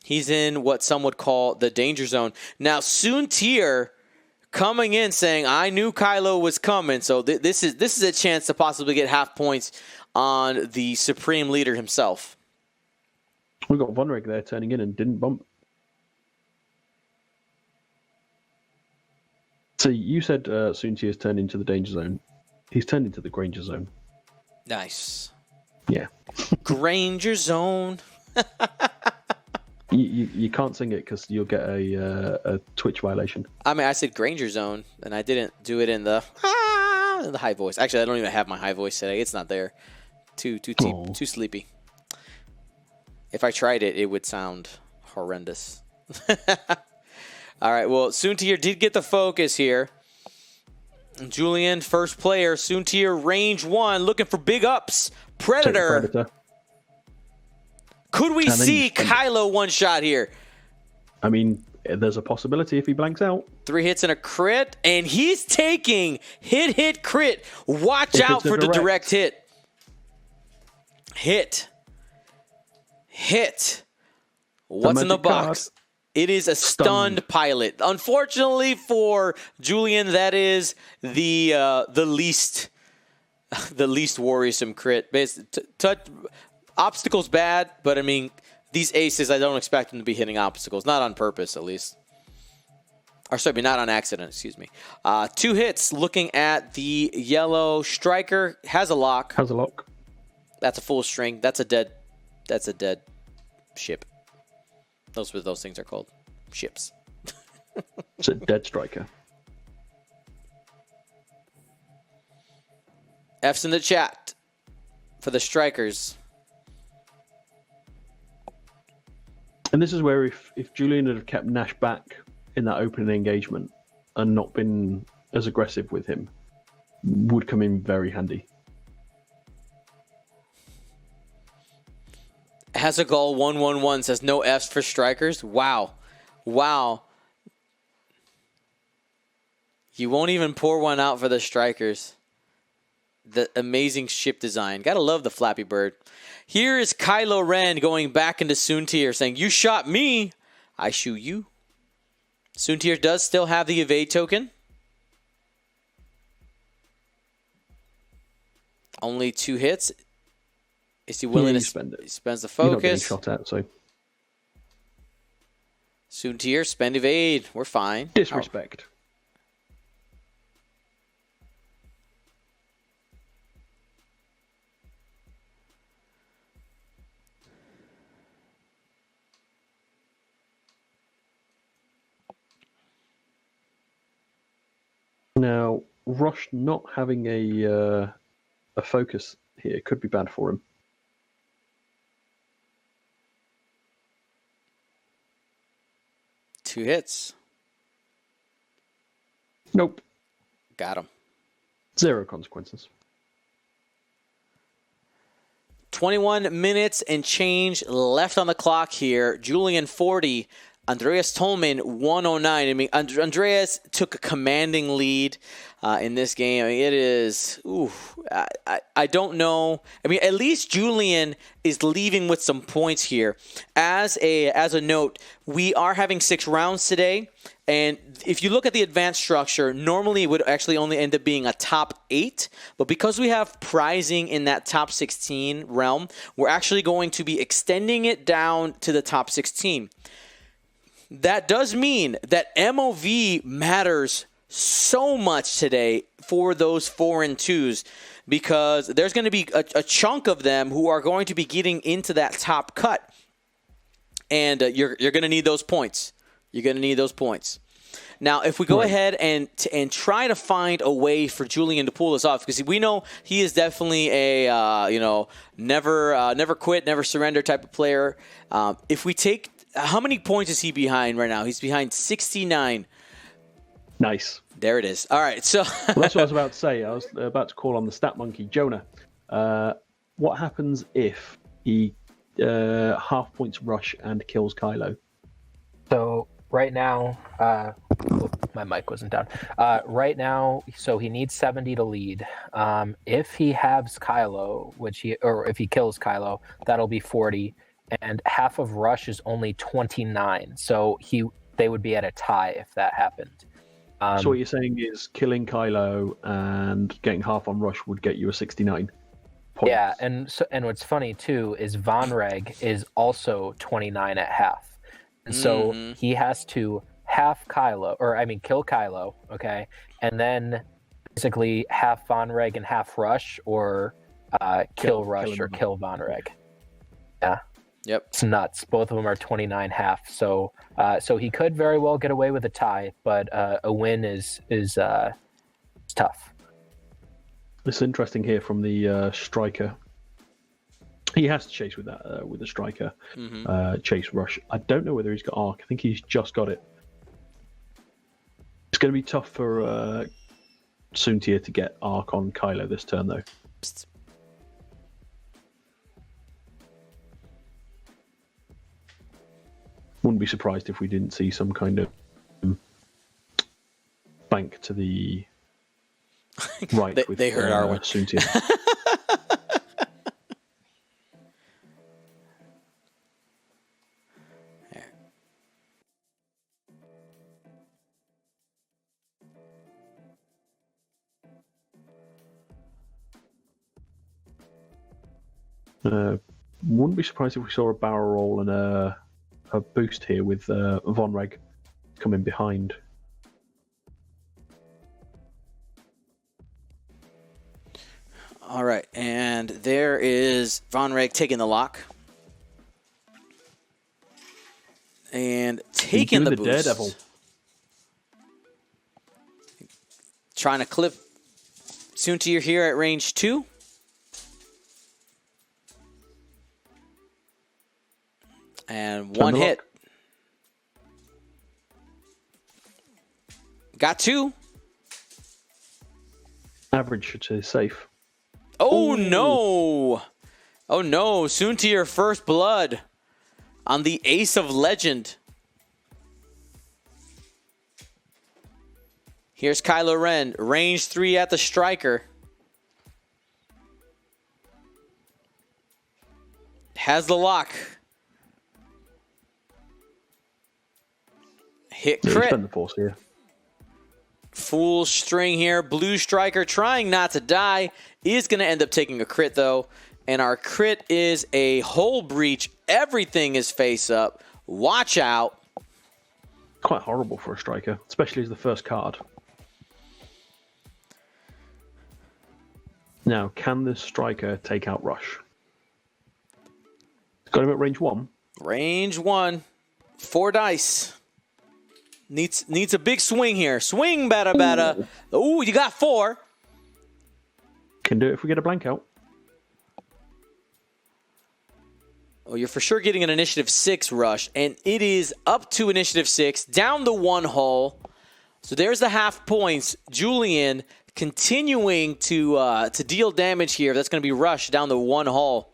He's in what some would call the danger zone. Now, Soontir coming in saying, I knew Kylo was coming, so this is a chance to possibly get half points on the Supreme Leader himself. We got Von Red there turning in and didn't bump. So you said Soontir's turned into the danger zone. He's turned into the Granger zone. Nice. Yeah. Granger zone. You can't sing it because you'll get a Twitch violation. I mean, I said Granger zone, and I didn't do it in the high voice. Actually, I don't even have my high voice today. It's not there. Too sleepy. If I tried it, it would sound horrendous. All right, well, Soontir did get the focus here. Julian, first player, Soontir, range 1, looking for big ups. Predator. Could we see Kylo one shot here? I mean, there's a possibility if he blanks out. 3 hits and a crit, and he's taking hit, crit. Watch out for the direct hit. Hit. What's in the box? Card. It is a stunned pilot. Unfortunately for Julian, that is the least worrisome crit. Obstacles bad, but I mean, these aces, I don't expect them to be hitting obstacles. Not on purpose, at least. Or sorry, not on accident, excuse me. 2 hits looking at the yellow striker. Has a lock. That's a full string. That's a dead ship. Those things are called. Ships. It's a dead striker. F's in the chat for the strikers. And this is where if Julian had kept Nash back in that opening engagement and not been as aggressive with him, would come in very handy. Hasegal 111 says no F's for strikers. Wow. You won't even pour one out for the strikers. The amazing ship design. Gotta love the Flappy Bird. Here is Kylo Ren going back into Soontir saying, you shot me, I shoot you. Soontir does still have the evade token. Only 2 hits. Is he willing to spend it? He spends the focus. You're not getting shot at, so. Soontir, spend evade. We're fine. Disrespect. Now, Rosh not having a focus here could be bad for him. Two hits. Nope. Got him. 0 consequences. 21 minutes and change left on the clock here. Julian 40, Andreas Tolman 109. I mean, Andreas took a commanding lead in this game. I mean, it is. I don't know. I mean, at least Julian is leaving with some points here. As a note, we are having 6 rounds today. And if you look at the advanced structure, normally it would actually only end up being a top 8. But because we have prizing in that top 16 realm, we're actually going to be extending it down to the top 16. That does mean that MOV matters so much today for those 4 and 2s, because there's going to be a chunk of them who are going to be getting into that top cut. And you're going to need those points. You're going to need those points. Now, if we go ahead and try to find a way for Julian to pull this off, because we know he is definitely a never quit, never surrender type of player. If we take, how many points is he behind right now? He's behind 69. Nice. There it is. All right. So well, that's what I was about to say. I was about to call on the stat monkey, Jonah. What happens if he half points rush and kills Kylo? So right now, my mic wasn't down. Right now, so he needs 70 to lead. If he halves Kylo, or if he kills Kylo, that'll be 40. And half of rush is only 29. So they would be at a tie if that happened. So what you're saying is killing Kylo and getting half on rush would get you a 69 points. Yeah, and what's funny too is Von Reg is also 29 at half. And so he has to kill Kylo, okay? And then basically half Von Reg and half rush, or kill Rush or kill Von Reg. Yeah. Yep. It's nuts. Both of them are 29 half. So he could very well get away with a tie, but a win is tough. It's interesting here from the striker. He has to chase with that with the striker chase rush. I don't know whether he's got arc. I think he's just got it. It's going to be tough for Soontir to get arc on Kylo this turn, though. Psst. Wouldn't be surprised if we didn't see some kind of bank to the right. They heard our one. Soontir. Wouldn't be surprised if we saw a barrel roll and a boost here with Von Reg coming behind. All right, and there is Von Reg taking the lock. And taking the boost. Daredevil. Trying to clip Soontir here at range 2. And one hit. Got 2. Average should say safe. Oh, no. Oh, no. Soontir first blood on the Ace of Legend. Here's Kylo Ren, range 3 at the striker. Has the lock. Hit crit. Spend the force here. Full string here. Blue striker trying not to die. Is going to end up taking a crit, though. And our crit is a hull breach. Everything is face up. Watch out. Quite horrible for a striker, especially as the first card. Now, can this striker take out Rush? Got him at range 1. Range 1. 4 dice. Needs a big swing here. Swing, better. Ooh, you got 4. Can do it if we get a blank out. Oh, you're for sure getting an initiative 6 rush, and it is up to initiative 6, down to 1 hull. So there's the half points. Julian continuing to deal damage here. That's going to be rushed down to 1 hull.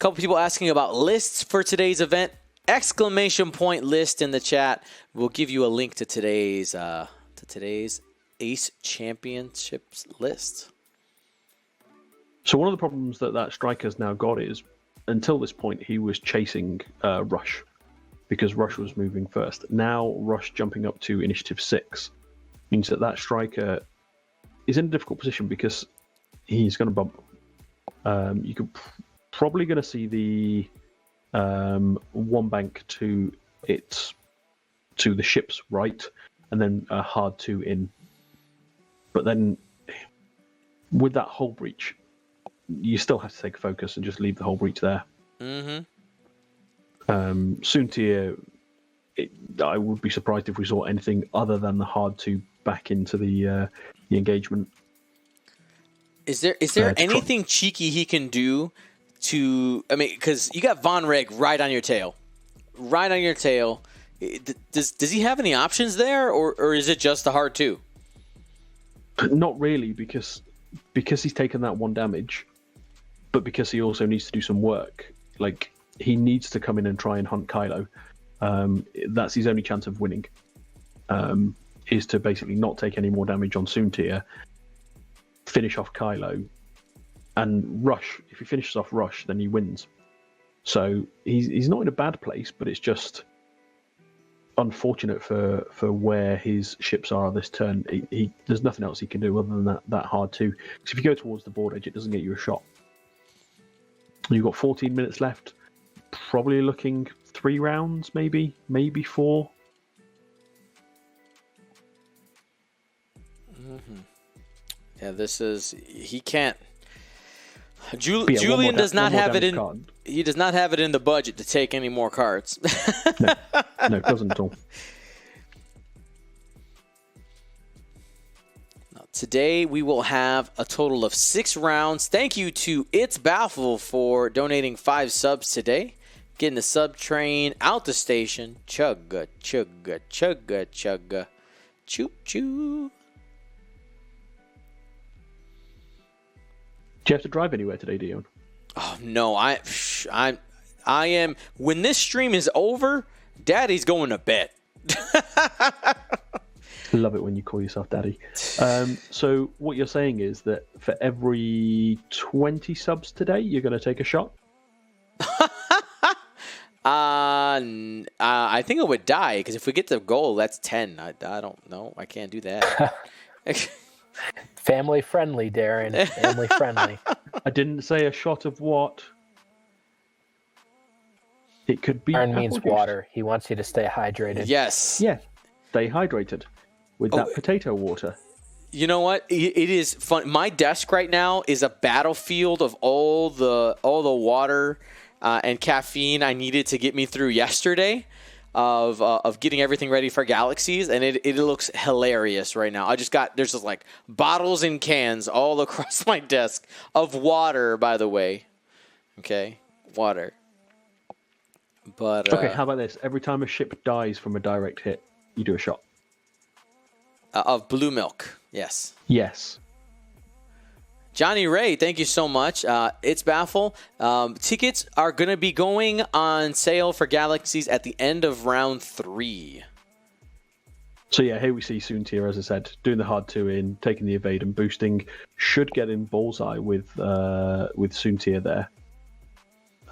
couple people asking about lists for today's event. Exclamation point list in the chat. We'll give you a link to today's Ace Championships list. So one of the problems that striker's now got is, until this point, he was chasing Rush, because Rush was moving first. Now Rush jumping up to Initiative 6 means that striker is in a difficult position because he's going to bump. You could probably going to see the one bank to the ship's right, and then a hard 2 in. But then with that hull breach, you still have to take a focus and just leave the hull breach there. Mm-hmm. Soontir, I would be surprised if we saw anything other than the hard 2 back into the engagement. Is there anything cheeky he can do to? I mean, because you got Von Reg right on your tail. Does he have any options there, or is it just the hard 2? Not really, because he's taken that 1 damage, but because he also needs to do some work. Like, he needs to come in and try and hunt Kylo. That's his only chance of winning, is to basically not take any more damage on Soontir, finish off Kylo, and Rush. If he finishes off Rush, then he wins. So he's not in a bad place, but it's just unfortunate for where his ships are this turn. There's nothing else he can do other than that hard 2. Because if you go towards the board edge, it doesn't get you a shot. You've got 14 minutes left. Probably looking 3 rounds, maybe 4. Mm-hmm. Yeah, he can't. Julian does not have it in. Card. He does not have it in the budget to take any more cards. No, it doesn't at all. Now, today we will have a total of 6 rounds. Thank you to It's Baffle for donating 5 subs today. Getting the sub train out the station. Chugga, chugga, chugga, chugga. Choo choo. Do you have to drive anywhere today, Dion? Oh no, I am. When this stream is over, Daddy's going to bed. Love it when you call yourself Daddy. So what you're saying is that for every 20 subs today, you're going to take a shot? I think it would die, because if we get the goal, that's 10. I don't know. I can't do that. Family friendly, Darren. Family friendly. I didn't say a shot of what. It could be. Darren means water. He wants you to stay hydrated. Yes. Yeah. Stay hydrated with that potato water. You know what? It is fun. My desk right now is a battlefield of all the water and caffeine I needed to get me through yesterday. Of getting everything ready for Galaxies, and it looks hilarious right now. There's just like bottles and cans all across my desk of water, by the way. Okay, water. But okay, how about this? Every time a ship dies from a direct hit, you do a shot. Of blue milk, yes. Yes. Johnny Ray, thank you so much. It's Baffle. Tickets are going to be going on sale for Galaxies at the end of round 3. So yeah, here we see Soontir, as I said, doing the hard 2 in, taking the evade and boosting. Should get in bullseye with Soontir there.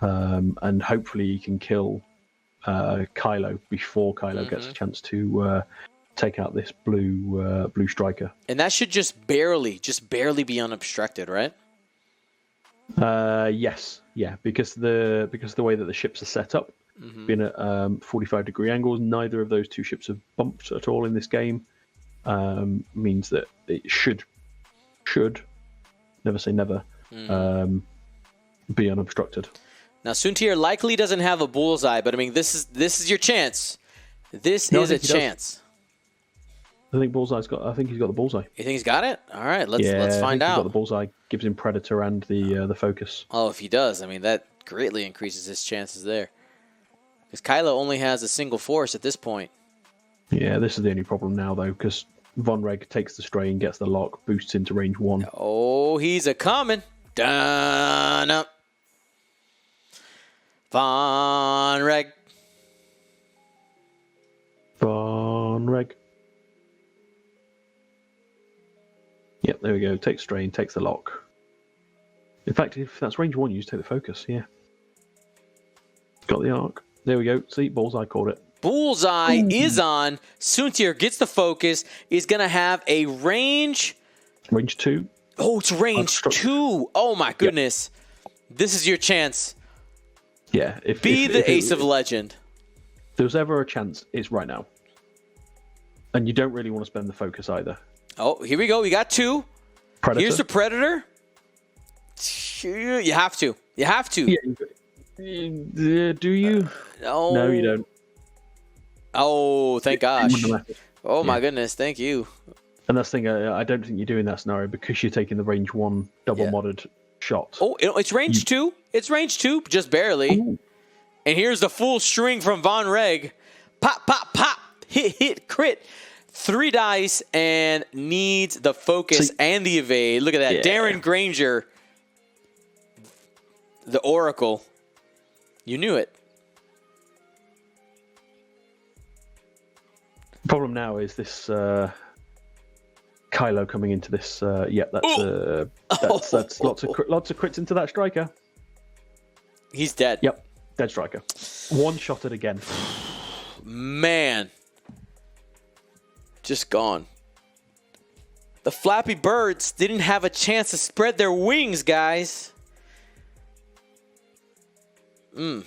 And hopefully he can kill Kylo before Kylo gets a chance to take out this blue striker. And that should just barely be unobstructed, right? Yes, yeah, because the way that the ships are set up, being at 45-degree angles, neither of those 2 ships have bumped at all in this game. Means that it should never say never be unobstructed. Now Soontir likely doesn't have a bullseye, but I mean this is your chance. This is a chance. I think he's got the bullseye. You think he's got it? All right, let's find out. He's got the bullseye, gives him Predator and the focus. Oh, if he does, I mean that greatly increases his chances there. Because Kylo only has a single force at this point. Yeah, this is the only problem now though, because Von Reg takes the strain, gets the lock, boosts into range 1. Oh, he's a coming. Done up. Von Reg. Von Reg. Yep, there we go. Takes strain, takes the lock. In fact, if that's range 1, you just take the focus, yeah. Got the arc. There we go. See, bullseye called it. Bullseye is on. Soontir gets the focus. Is going to have a range. Range 2. Oh, it's range 2. Oh, my goodness. Yep. This is your chance. Yeah. If the ace of legend. If there was ever a chance, it's right now. And you don't really want to spend the focus either. Oh, here we go. We got 2. Predator. Here's the Predator. You have to. You have to. Yeah. Do you? No, you don't. Oh, thank gosh. Oh, my goodness. Thank you. And that's the thing. I don't think you're doing that scenario because you're taking the range 1 double modded shot. Oh, it's range 2. It's range 2, just barely. Ooh. And here's the full string from Von Reg. Pop, pop, pop. Hit, crit. 3 dice and needs the focus and the evade. Look at that. Yeah. Darren Granger. The Oracle. You knew it. The problem now is this Kylo coming into this. That's lots of crits into that striker. He's dead. Yep, dead striker. One-shotted again. Man. Just gone. The Flappy Birds didn't have a chance to spread their wings, guys. Can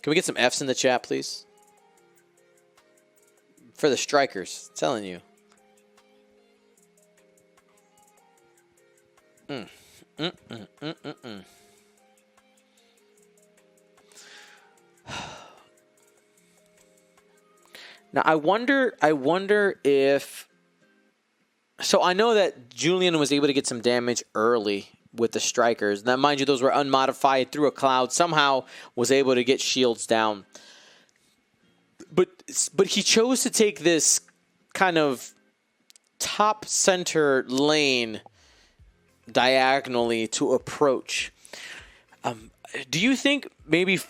we get some Fs in the chat, please? For the strikers, I'm telling you. Now I wonder if. So I know that Julian was able to get some damage early with the strikers. Now, mind you, those were unmodified through a cloud. Somehow was able to get shields down. But he chose to take this kind of top center lane diagonally to approach. Do you think maybe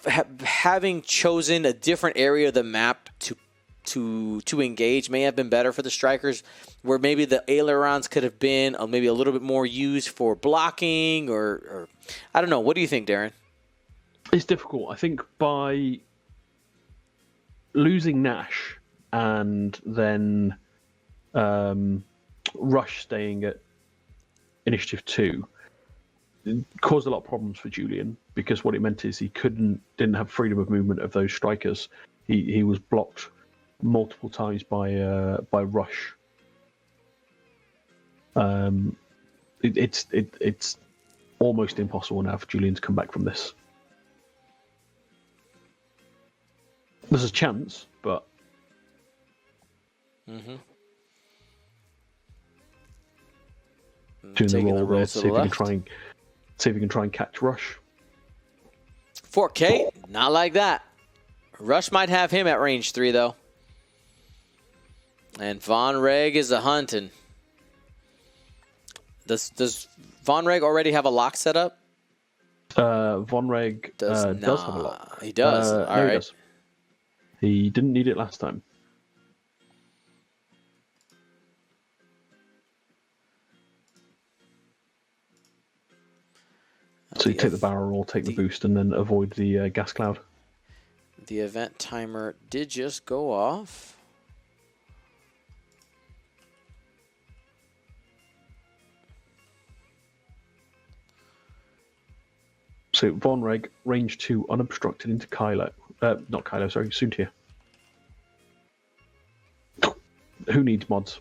having chosen a different area of the map to engage may have been better for the strikers, where maybe the ailerons could have been maybe a little bit more used for blocking or I don't know. What do you think, Darren? It's difficult. I think by losing Nash and then Rush staying at Initiative 2 caused a lot of problems for Julian, because what it meant is he didn't have freedom of movement of those strikers. He was blocked multiple times by Rush. It's almost impossible now for Julian to come back from this. There's a chance, but doing the roll there, see if he can try and catch Rush. 4K, not like that. Rush might have him at range 3 though. And Von Reg is a hunting. Does Von Reg already have a lock set up? Von Reg does have a lock. He does. All right. He does. He didn't need it last time. So you take the barrel roll, take the boost, and then avoid the gas cloud. The event timer did just go off. So Von Reg, range 2, unobstructed into Kylo. Not Kylo, sorry, Soontir. Who needs mods?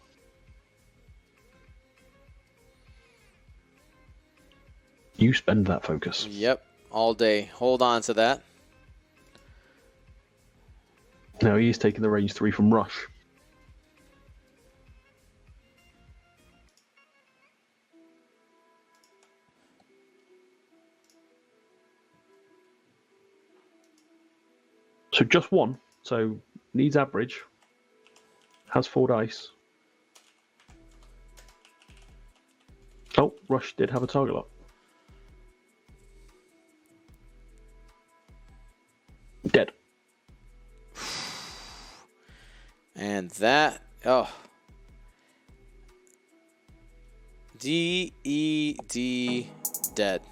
You spend that focus. Yep, all day. Hold on to that. Now he's taking the range 3 from Rush. So just 1. So needs average. Has 4 dice. Oh, Rush did have a target lock. Dead. And that, oh. D-E-D, dead.